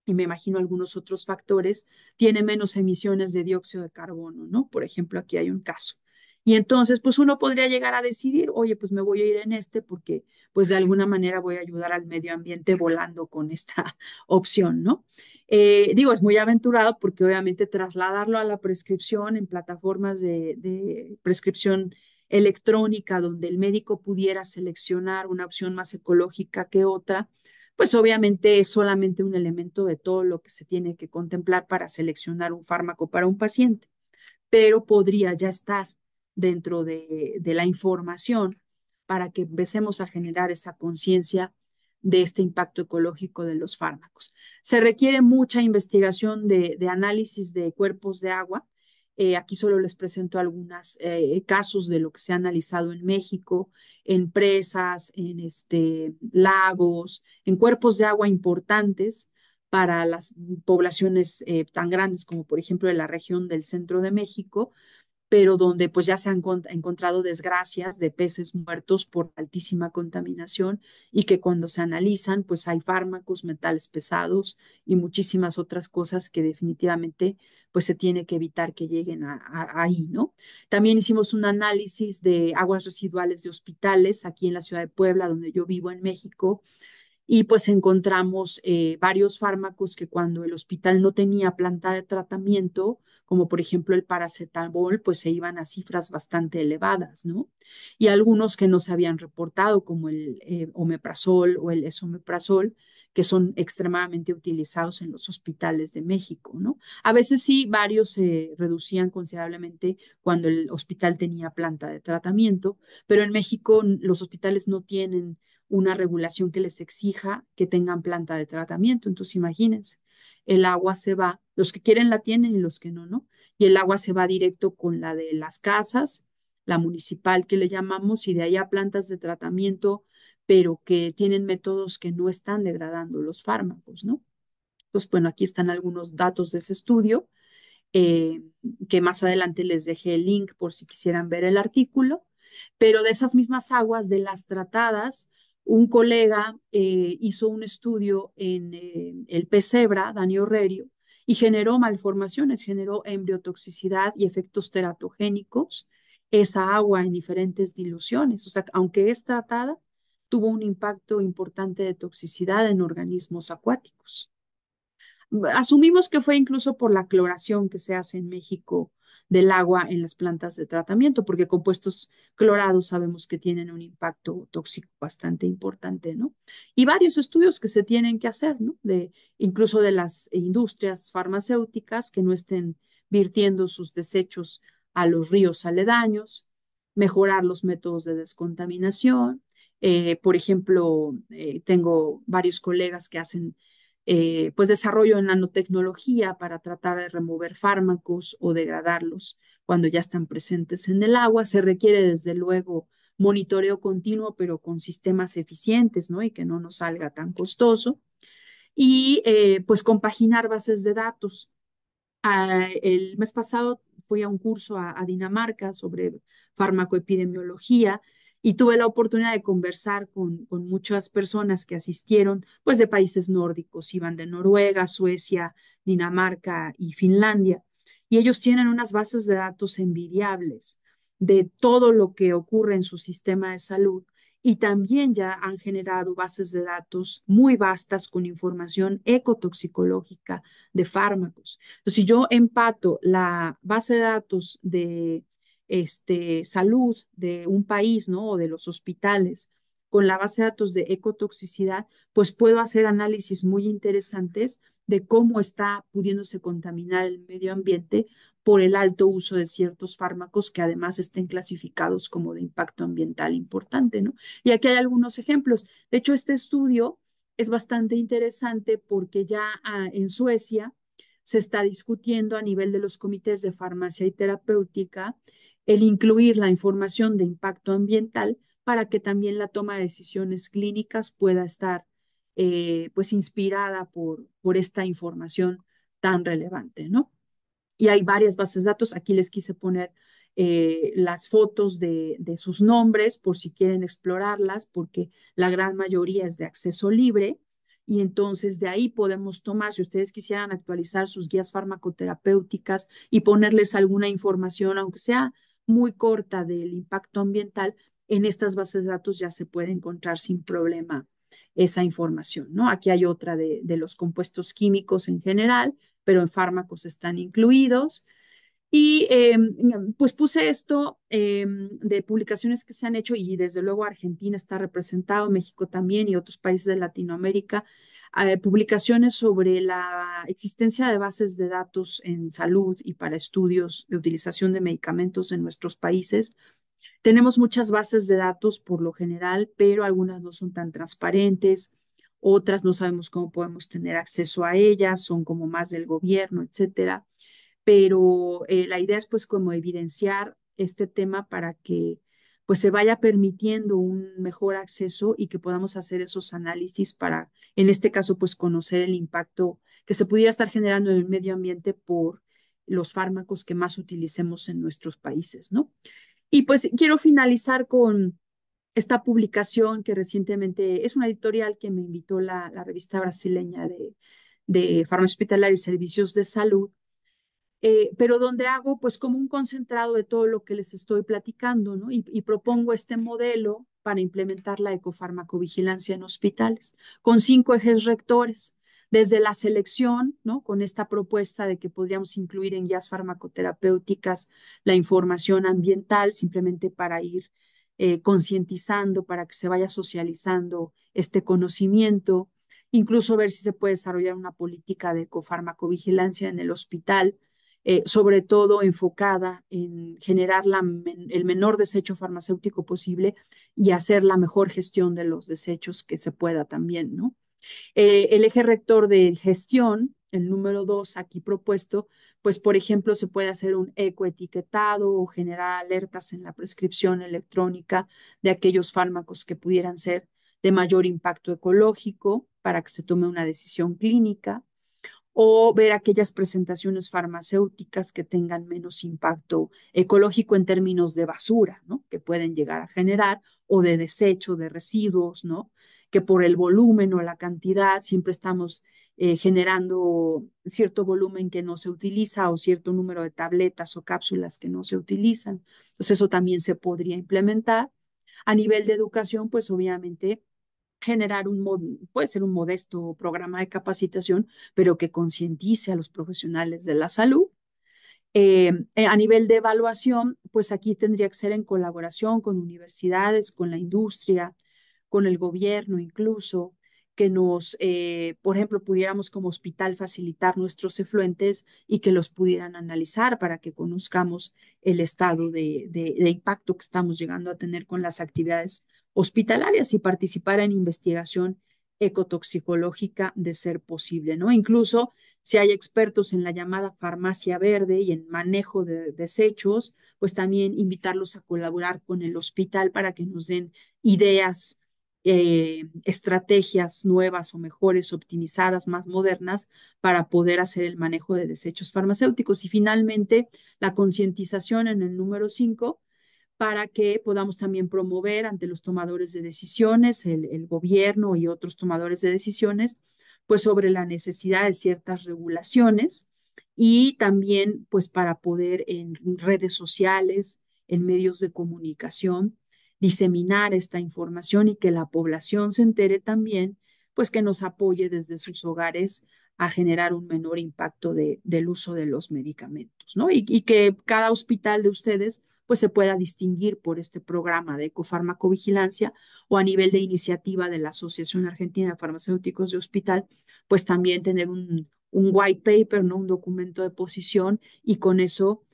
y me imagino algunos otros factores, tiene menos emisiones de dióxido de carbono, ¿no? Por ejemplo, aquí hay un caso. Y entonces, pues uno podría llegar a decidir, oye, pues me voy a ir en este porque, pues de alguna manera voy a ayudar al medio ambiente volando con esta opción, ¿no? Digo, es muy aventurado porque obviamente trasladarlo a la prescripción en plataformas de prescripción electrónica donde el médico pudiera seleccionar una opción más ecológica que otra, pues obviamente es solamente un elemento de todo lo que se tiene que contemplar para seleccionar un fármaco para un paciente, pero podría ya estar dentro de la información para que empecemos a generar esa conciencia de este impacto ecológico de los fármacos. Se requiere mucha investigación de análisis de cuerpos de agua. Aquí solo les presento algunos casos de lo que se ha analizado en México, en presas, en lagos, en cuerpos de agua importantes para las poblaciones tan grandes como por ejemplo de la región del centro de México, pero donde pues ya se han encontrado desgracias de peces muertos por altísima contaminación y que cuando se analizan pues hay fármacos, metales pesados y muchísimas otras cosas que definitivamente pues se tiene que evitar que lleguen ahí, ¿no? También hicimos un análisis de aguas residuales de hospitales aquí en la ciudad de Puebla, donde yo vivo en México, y pues encontramos varios fármacos que cuando el hospital no tenía planta de tratamiento, como por ejemplo el paracetamol, pues se iban a cifras bastante elevadas, ¿no? Y algunos que no se habían reportado, como el omeprazol o el esomeprazol, que son extremadamente utilizados en los hospitales de México, ¿no? A veces sí, varios se reducían considerablemente cuando el hospital tenía planta de tratamiento, pero en México los hospitales no tienen una regulación que les exija que tengan planta de tratamiento. Entonces, imagínense, el agua se va, los que quieren la tienen y los que no, ¿no? Y el agua se va directo con la de las casas, la municipal que le llamamos, y de ahí a plantas de tratamiento, pero que tienen métodos que no están degradando los fármacos, ¿no? Entonces, bueno, aquí están algunos datos de ese estudio eh, que más adelante les dejé el link por si quisieran ver el artículo, pero de esas mismas aguas, de las tratadas, un colega hizo un estudio en el pesebra, Dani Orrerio, y generó malformaciones, generó embriotoxicidad y efectos teratogénicos, esa agua en diferentes diluciones. O sea, aunque es tratada, tuvo un impacto importante de toxicidad en organismos acuáticos. Asumimos que fue incluso por la cloración que se hace en México del agua en las plantas de tratamiento, porque compuestos clorados sabemos que tienen un impacto tóxico bastante importante, ¿no? Y varios estudios que se tienen que hacer, ¿no? Incluso de las industrias farmacéuticas que no estén virtiendo sus desechos a los ríos aledaños, mejorar los métodos de descontaminación. Por ejemplo, tengo varios colegas que hacen pues desarrollo en nanotecnología para tratar de remover fármacos o degradarlos cuando ya están presentes en el agua. Se requiere desde luego monitoreo continuo, pero con sistemas eficientes, ¿no? Y que no nos salga tan costoso. Y pues compaginar bases de datos. El mes pasado fui a un curso a Dinamarca sobre farmacoepidemiología y tuve la oportunidad de conversar con muchas personas que asistieron, pues de países nórdicos, iban de Noruega, Suecia, Dinamarca y Finlandia. Y ellos tienen unas bases de datos envidiables de todo lo que ocurre en su sistema de salud y también ya han generado bases de datos muy vastas con información ecotoxicológica de fármacos. Entonces, si yo empato la base de datos de salud de un país, ¿no? O de los hospitales con la base de datos de ecotoxicidad, pues puedo hacer análisis muy interesantes de cómo está pudiéndose contaminar el medio ambiente por el alto uso de ciertos fármacos que además estén clasificados como de impacto ambiental importante, ¿no? Y aquí hay algunos ejemplos. De hecho, este estudio es bastante interesante porque ya en Suecia se está discutiendo a nivel de los comités de farmacia y terapéutica el incluir la información de impacto ambiental para que también la toma de decisiones clínicas pueda estar pues inspirada por esta información tan relevante, ¿no? Y hay varias bases de datos. Aquí les quise poner las fotos de sus nombres por si quieren explorarlas, porque la gran mayoría es de acceso libre. Y entonces de ahí podemos tomar, si ustedes quisieran actualizar sus guías farmacoterapéuticas y ponerles alguna información, aunque sea muy corta del impacto ambiental, en estas bases de datos ya se puede encontrar sin problema esa información, ¿no? Aquí hay otra de los compuestos químicos en general, pero en fármacos están incluidos. Y pues puse esto de publicaciones que se han hecho y desde luego Argentina está representado, México también y otros países de Latinoamérica, publicaciones sobre la existencia de bases de datos en salud y para estudios de utilización de medicamentos en nuestros países. Tenemos muchas bases de datos por lo general, pero algunas no son tan transparentes, otras no sabemos cómo podemos tener acceso a ellas, son como más del gobierno, etcétera. Pero la idea es pues como evidenciar este tema para que pues se vaya permitiendo un mejor acceso y que podamos hacer esos análisis para, en este caso, pues conocer el impacto que se pudiera estar generando en el medio ambiente por los fármacos que más utilicemos en nuestros países, ¿no? Y pues quiero finalizar con esta publicación que recientemente es una editorial que me invitó la revista brasileña de farmacia hospitalaria y servicios de salud, pero donde hago pues como un concentrado de todo lo que les estoy platicando, ¿no? Y propongo este modelo para implementar la ecofarmacovigilancia en hospitales, con 5 ejes rectores, desde la selección, ¿no? Con esta propuesta de que podríamos incluir en guías farmacoterapéuticas la información ambiental, simplemente para ir concientizando, para que se vaya socializando este conocimiento, incluso ver si se puede desarrollar una política de ecofarmacovigilancia en el hospital, sobre todo enfocada en generar el menor desecho farmacéutico posible y hacer la mejor gestión de los desechos que se pueda también, ¿no? El eje rector de gestión, el número 2 aquí propuesto, pues por ejemplo se puede hacer un ecoetiquetado o generar alertas en la prescripción electrónica de aquellos fármacos que pudieran ser de mayor impacto ecológico para que se tome una decisión clínica, o ver aquellas presentaciones farmacéuticas que tengan menos impacto ecológico en términos de basura, ¿no? Que pueden llegar a generar, o de desecho, de residuos, ¿no? Que por el volumen o la cantidad siempre estamos generando cierto volumen que no se utiliza o cierto número de tabletas o cápsulas que no se utilizan. Entonces eso también se podría implementar. A nivel de educación, pues obviamente generar puede ser un modesto programa de capacitación, pero que concientice a los profesionales de la salud. A nivel de evaluación, pues aquí tendría que ser en colaboración con universidades, con la industria, con el gobierno incluso, que por ejemplo, pudiéramos como hospital facilitar nuestros efluentes y que los pudieran analizar para que conozcamos el estado de impacto que estamos llegando a tener con las actividades hospitalarias y participar en investigación ecotoxicológica de ser posible, ¿no? Incluso si hay expertos en la llamada farmacia verde y en manejo de desechos, pues también invitarlos a colaborar con el hospital para que nos den ideas, estrategias nuevas o mejores, optimizadas, más modernas, para poder hacer el manejo de desechos farmacéuticos. Y finalmente, la concientización en el número 5 para que podamos también promover ante los tomadores de decisiones, el gobierno y otros tomadores de decisiones, pues sobre la necesidad de ciertas regulaciones y también pues para poder en redes sociales, en medios de comunicación, diseminar esta información y que la población se entere también, pues que nos apoye desde sus hogares a generar un menor impacto del uso de los medicamentos, ¿no? Y que cada hospital de ustedes pues se pueda distinguir por este programa de ecofarmacovigilancia, o a nivel de iniciativa de la Asociación Argentina de Farmacéuticos de Hospital, pues también tener un white paper, ¿no? Un documento de posición, y con eso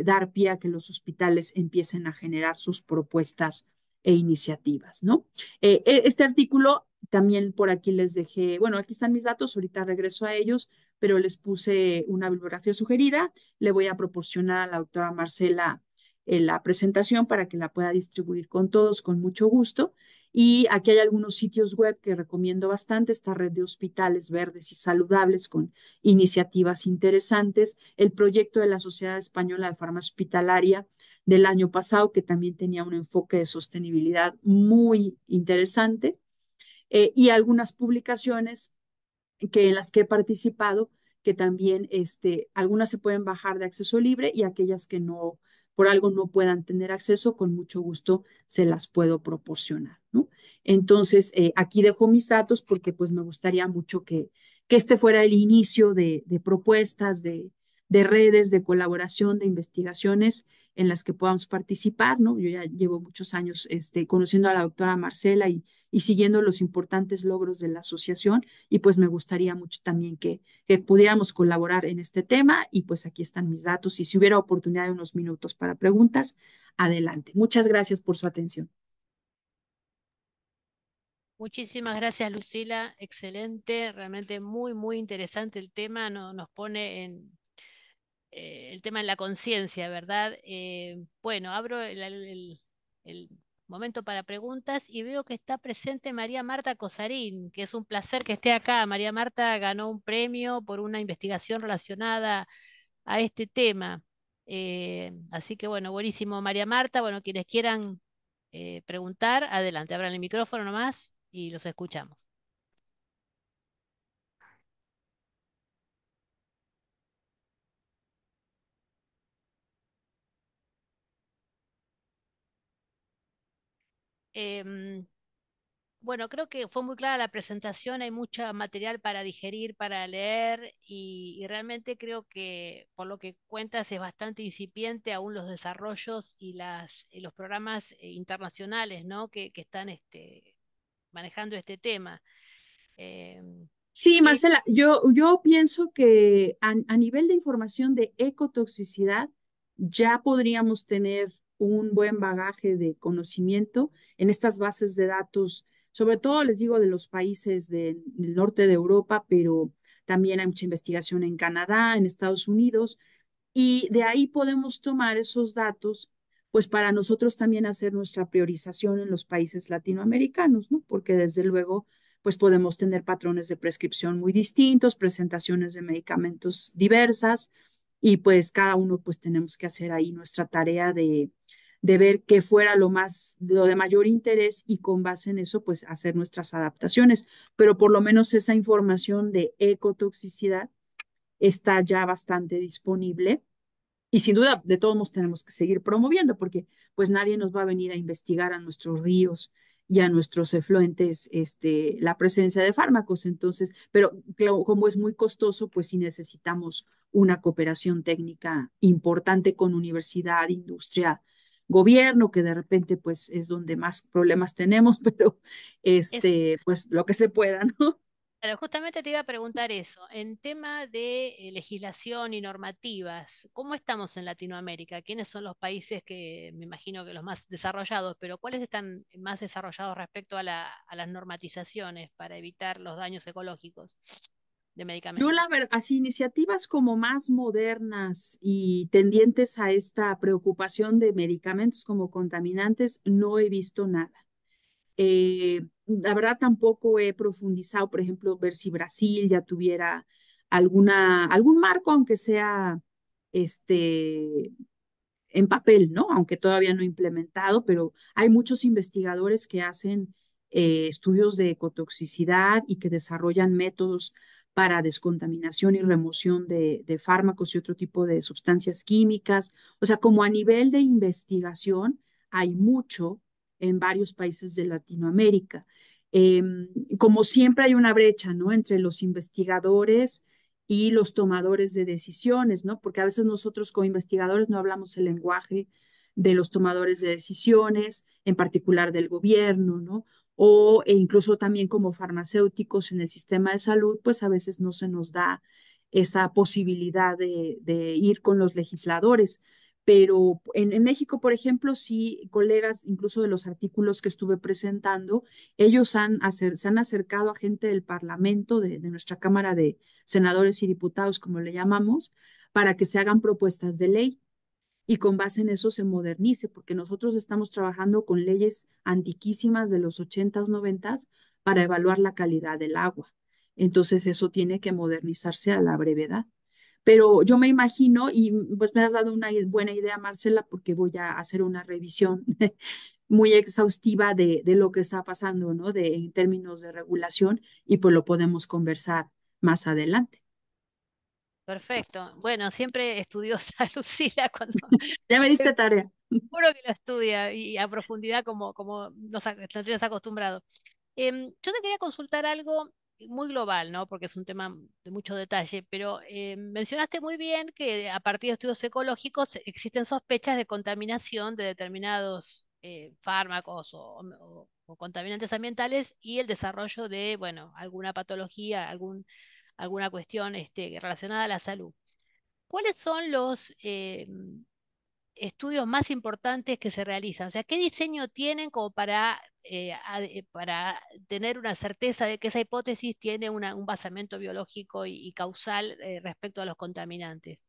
dar pie a que los hospitales empiecen a generar sus propuestas e iniciativas, ¿no? Este artículo también por aquí les dejé, bueno, aquí están mis datos, ahorita regreso a ellos, pero les puse una bibliografía sugerida. Le voy a proporcionar a la doctora Marcela la presentación para que la pueda distribuir con todos con mucho gusto. Y aquí hay algunos sitios web que recomiendo bastante, esta red de hospitales verdes y saludables con iniciativas interesantes, el proyecto de la Sociedad Española de Farmacia Hospitalaria del año pasado, que también tenía un enfoque de sostenibilidad muy interesante, y algunas publicaciones en las que he participado, que también algunas se pueden bajar de acceso libre, y aquellas que no, por algo no puedan tener acceso, con mucho gusto se las puedo proporcionar, ¿no? Entonces, aquí dejo mis datos porque pues me gustaría mucho que este fuera el inicio de propuestas, de redes, de colaboración, de investigaciones en las que podamos participar, ¿no? Yo ya llevo muchos años conociendo a la doctora Marcela y siguiendo los importantes logros de la asociación, y pues me gustaría mucho también que pudiéramos colaborar en este tema, y pues aquí están mis datos y si hubiera oportunidad de unos minutos para preguntas, adelante. Muchas gracias por su atención. Muchísimas gracias, Lucila. Excelente, realmente muy, muy interesante el tema. Nos pone el tema en la conciencia, ¿verdad? Bueno, abro el momento para preguntas y veo que está presente María Marta Cosarín, que es un placer que esté acá. María Marta ganó un premio por una investigación relacionada a este tema. Así que bueno, buenísimo, María Marta. Bueno, quienes quieran preguntar, adelante, abran el micrófono nomás y los escuchamos. Em, bueno, creo que fue muy clara la presentación, hay mucho material para digerir, para leer y realmente creo que por lo que cuentas es bastante incipiente aún los desarrollos y los programas internacionales, ¿no? que están manejando este tema. Em, Sí, ¿qué- Marcela, yo pienso que a nivel de información de ecotoxicidad ya podríamos tener un buen bagaje de conocimiento en estas bases de datos, sobre todo les digo de los países del norte de Europa, pero también hay mucha investigación en Canadá, en Estados Unidos. Y de ahí podemos tomar esos datos, pues para nosotros también hacer nuestra priorización en los países latinoamericanos, ¿no? Porque desde luego, pues podemos tener patrones de prescripción muy distintos, presentaciones de medicamentos diversas, y pues cada uno pues tenemos que hacer ahí nuestra tarea de ver qué fuera lo de mayor interés y con base en eso, pues hacer nuestras adaptaciones. Pero por lo menos esa información de ecotoxicidad está ya bastante disponible y sin duda, de todos modos, tenemos que seguir promoviendo porque pues nadie nos va a venir a investigar a nuestros ríos y a nuestros efluentes la presencia de fármacos. Entonces, pero claro, como es muy costoso, pues sí necesitamos una cooperación técnica importante con universidad, industria, gobierno, que de repente pues es donde más problemas tenemos, pero es, pues lo que se pueda, ¿no? Claro, justamente te iba a preguntar eso. En tema de legislación y normativas, ¿cómo estamos en Latinoamérica? ¿Quiénes son los países que me imagino que los más desarrollados, pero cuáles están más desarrollados respecto a las normatizaciones para evitar los daños ecológicos de Yo, medicamentos? la verdad, así iniciativas como más modernas y tendientes a esta preocupación de medicamentos como contaminantes, no he visto nada. La verdad, tampoco he profundizado, por ejemplo, ver si Brasil ya tuviera algún marco, aunque sea este, en papel, ¿no? Aunque todavía no implementado, pero hay muchos investigadores que hacen estudios de ecotoxicidad y que desarrollan métodos para descontaminación y remoción de fármacos y otro tipo de sustancias químicas. O sea, como a nivel de investigación, hay mucho en varios países de Latinoamérica. Eh, Como siempre hay una brecha, ¿no? Entre los investigadores y los tomadores de decisiones, ¿no? Porque a veces nosotros como investigadores no hablamos el lenguaje de los tomadores de decisiones, en particular del gobierno, ¿no? E incluso también como farmacéuticos en el sistema de salud, pues a veces no se nos da esa posibilidad de ir con los legisladores. Pero en México, por ejemplo, sí, colegas, incluso de los artículos que estuve presentando, ellos se han acercado a gente del Parlamento, de nuestra Cámara de Senadores y Diputados, como le llamamos, para que se hagan propuestas de ley y con base en eso se modernice, porque nosotros estamos trabajando con leyes antiquísimas de los 80s, 90s para evaluar la calidad del agua. Entonces eso tiene que modernizarse a la brevedad. Pero yo me imagino, y pues me has dado una buena idea, Marcela, porque voy a hacer una revisión muy exhaustiva de lo que está pasando, ¿no? En términos de regulación, y pues lo podemos conversar más adelante. Perfecto. Bueno, siempre estudiosa Lucila cuando Ya me diste tarea. seguro que lo estudia y a profundidad como nos tienes acostumbrado. Yo te quería consultar algo muy global, ¿no? Porque es un tema de mucho detalle, pero mencionaste muy bien que a partir de estudios ecológicos existen sospechas de contaminación de determinados fármacos o contaminantes ambientales y el desarrollo de, bueno, alguna patología, alguna cuestión relacionada a la salud. ¿Cuáles son los estudios más importantes que se realizan? O sea, ¿qué diseño tienen como para tener una certeza de que esa hipótesis tiene un basamento biológico y causal respecto a los contaminantes?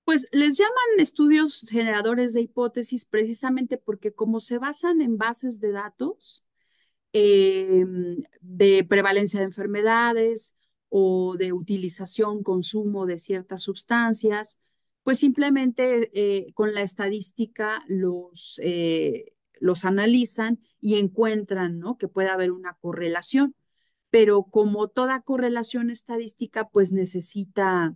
Pues les llaman estudios generadores de hipótesis precisamente porque como se basan en bases de datos eh, de prevalencia de enfermedades o de utilización, consumo de ciertas sustancias, pues simplemente con la estadística los analizan y encuentran, ¿no? Que puede haber una correlación. Pero como toda correlación estadística, pues necesita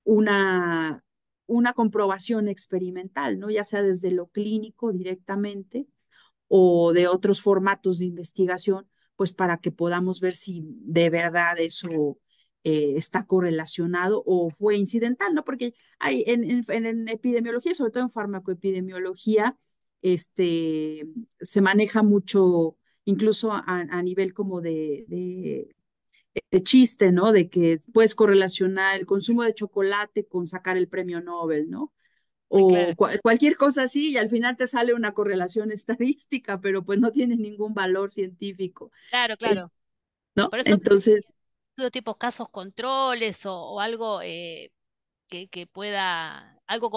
una, una comprobación experimental, ¿no? Ya sea desde lo clínico directamente o de otros formatos de investigación, pues para que podamos ver si de verdad eso está correlacionado o fue incidental, ¿no? Porque hay en epidemiología, sobre todo en farmacoepidemiología, este, se maneja mucho, incluso a nivel como de chiste, ¿no? De que puedes correlacionar el consumo de chocolate con sacar el premio Nobel, ¿no? Claro, O cualquier cosa así y al final te sale una correlación estadística, pero pues no tiene ningún valor científico, claro, eh, claro. ¿no? Por eso Entonces, todo tipo casos controles o algo que pueda, algo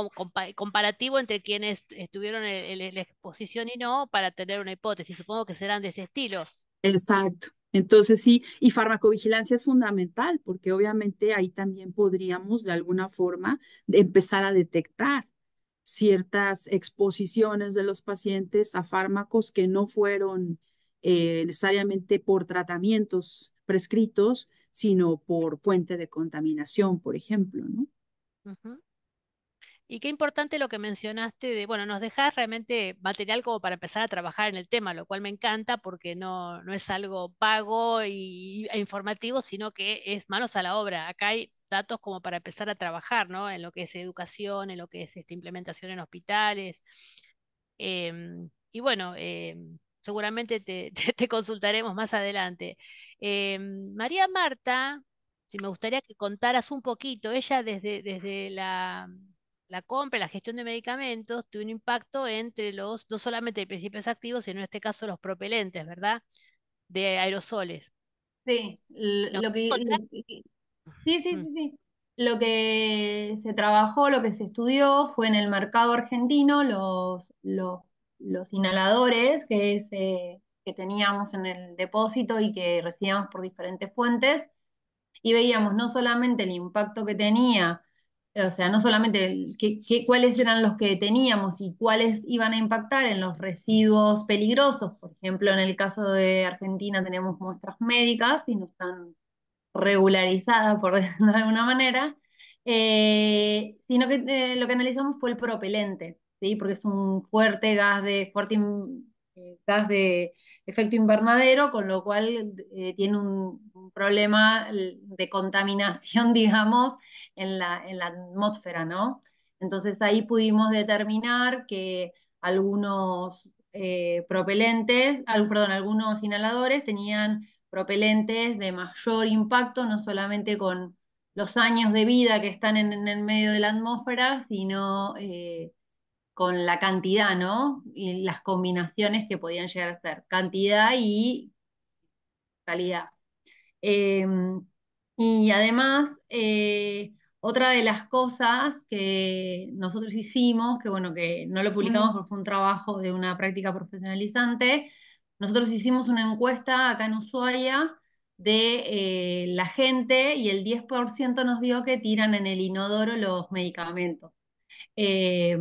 comparativo entre quienes estuvieron en la exposición y no, para tener una hipótesis. Supongo que serán de ese estilo. exacto. Entonces sí, y farmacovigilancia es fundamental porque obviamente ahí también podríamos de alguna forma empezar a detectar ciertas exposiciones de los pacientes a fármacos que no fueron necesariamente por tratamientos prescritos, sino por fuente de contaminación, por ejemplo, ¿no? Ujú. Y qué importante lo que mencionaste de, bueno, nos dejas realmente material como para empezar a trabajar en el tema, lo cual me encanta porque no es algo pago e informativo, sino que es manos a la obra. Acá hay datos como para empezar a trabajar, ¿no? En lo que es educación, en lo que es implementación en hospitales. Y bueno, seguramente te consultaremos más adelante. María Marta, si me gustaría que contaras un poquito, ella desde la compra, la gestión de medicamentos, tuvo un impacto entre no solamente principios activos, sino en este caso los propelentes, ¿verdad? De aerosoles. Sí, ¿Nos puedes contar? sí, sí, Mm, sí, sí. Lo que se trabajó, lo que se estudió fue en el mercado argentino los inhaladores que teníamos en el depósito y que recibíamos por diferentes fuentes y veíamos no solamente el impacto que tenía, o sea, no solamente cuáles eran los que teníamos y cuáles iban a impactar en los residuos peligrosos. Por ejemplo, en el caso de Argentina tenemos muestras médicas y no están regularizadas, por decirlo de alguna manera, sino que lo que analizamos fue el propelente, ¿sí? Porque es un gas de efecto invernadero, con lo cual tiene un problema de contaminación, digamos, en la atmósfera, ¿no? Entonces ahí pudimos determinar que algunos perdón, algunos inhaladores tenían propelentes de mayor impacto, no solamente con los años de vida que están en el medio de la atmósfera, sino con la cantidad, ¿no? Y las combinaciones que podían llegar a ser, cantidad y calidad. Eh, y además, otra de las cosas que nosotros hicimos, que bueno, que no lo publicamos porque fue un trabajo de una práctica profesionalizante, nosotros hicimos una encuesta acá en Ushuaia de la gente y el 10% nos dio que tiran en el inodoro los medicamentos. Eh,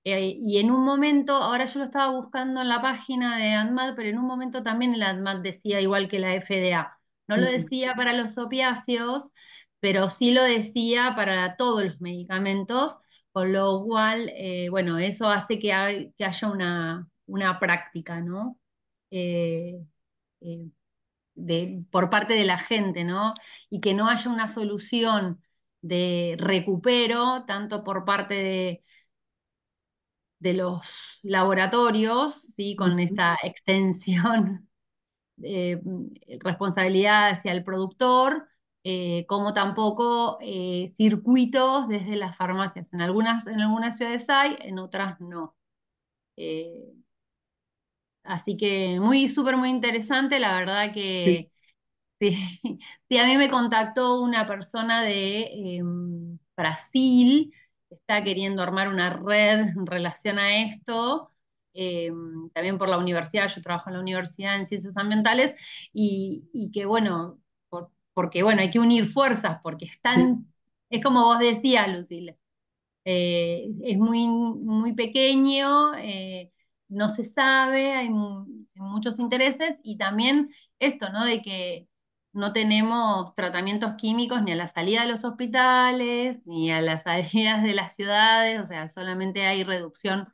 y en un momento, ahora yo lo estaba buscando en la página de ANMAT, pero en un momento también la ANMAT decía igual que la FDA. No lo Mm, decía para los opiáceos, pero sí lo decía para todos los medicamentos, con lo cual, bueno, eso hace que haya una práctica, ¿no? Eh, eh, por parte de la gente, ¿no? Y que no haya una solución de recupero, tanto por parte de los laboratorios, ¿sí? Con ujú, esta extensión responsabilidad hacia el productor, como tampoco circuitos desde las farmacias. En algunas ciudades hay, en otras no. Eh, Así que muy, súper, muy interesante. La verdad sí, que sí, sí, a mí me contactó una persona de Brasil que está queriendo armar una red en relación a esto, eh, también por la universidad, yo trabajo en la universidad en ciencias ambientales, y que bueno, porque bueno, hay que unir fuerzas, porque sí, es como vos decías, Lucila, es muy, muy pequeño, no se sabe, hay muchos intereses y también esto, ¿no? De que no tenemos tratamientos químicos ni a la salida de los hospitales, ni a las salidas de las ciudades, o sea, solamente hay reducción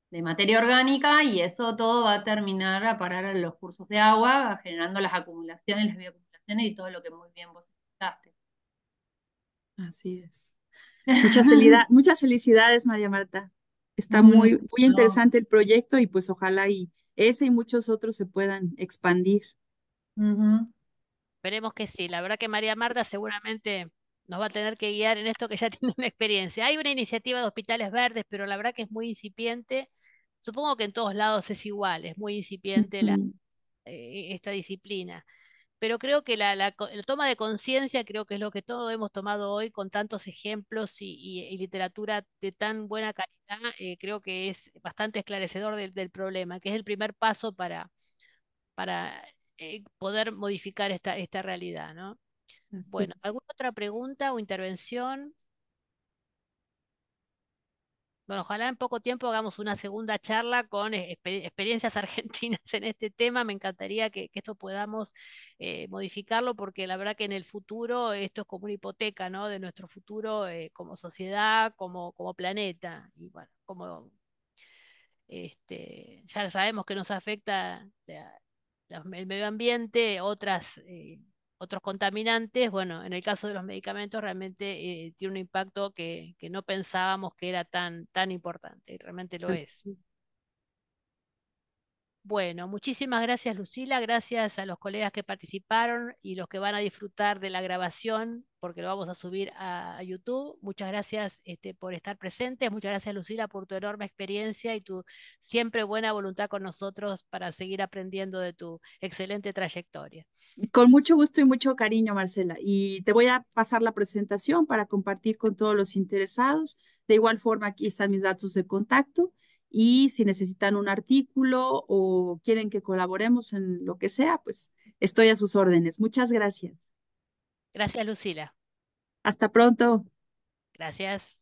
de materia orgánica y eso todo va a terminar a parar a los cursos de agua, generando las acumulaciones, las bioacumulaciones y todo lo que muy bien vos explicaste. Así es. Muchas felicidades, María Marta. Está Mm, muy no. interesante el proyecto y pues ojalá y ese y muchos otros se puedan expandir. Ujú. Esperemos que sí. La verdad que María Marta seguramente nos va a tener que guiar en esto que ya tiene una experiencia. Hay una iniciativa de hospitales verdes, pero la verdad que es muy incipiente. Supongo que en todos lados es igual, es muy incipiente Ujú. esta disciplina. Pero creo que la toma de conciencia creo que es lo que todos hemos tomado hoy con tantos ejemplos y literatura de tan buena calidad. Creo que es bastante esclarecedor del problema, que es el primer paso para poder modificar esta realidad, ¿no? Así Bueno, es. ¿alguna otra pregunta o intervención? Bueno, ojalá en poco tiempo hagamos una segunda charla con experiencias argentinas en este tema. Me encantaría que esto podamos modificarlo porque la verdad que en el futuro esto es como una hipoteca, ¿no? De nuestro futuro como sociedad, como planeta. Y bueno, como ya sabemos que nos afecta el medio ambiente, otros contaminantes. Bueno, en el caso de los medicamentos realmente tiene un impacto que no pensábamos que era tan importante, y realmente lo es. Así. Bueno, muchísimas gracias Lucila, gracias a los colegas que participaron y los que van a disfrutar de la grabación, porque lo vamos a subir a YouTube. Muchas gracias por estar presentes, muchas gracias Lucila por tu enorme experiencia y tu siempre buena voluntad con nosotros para seguir aprendiendo de tu excelente trayectoria. Con mucho gusto y mucho cariño, Marcela. Y te voy a pasar la presentación para compartir con todos los interesados. De igual forma, aquí están mis datos de contacto. Y si necesitan un artículo o quieren que colaboremos en lo que sea, pues estoy a sus órdenes. Muchas gracias. Gracias Lucila, Hasta pronto. gracias.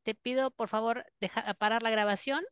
Te pido por favor parar la grabación.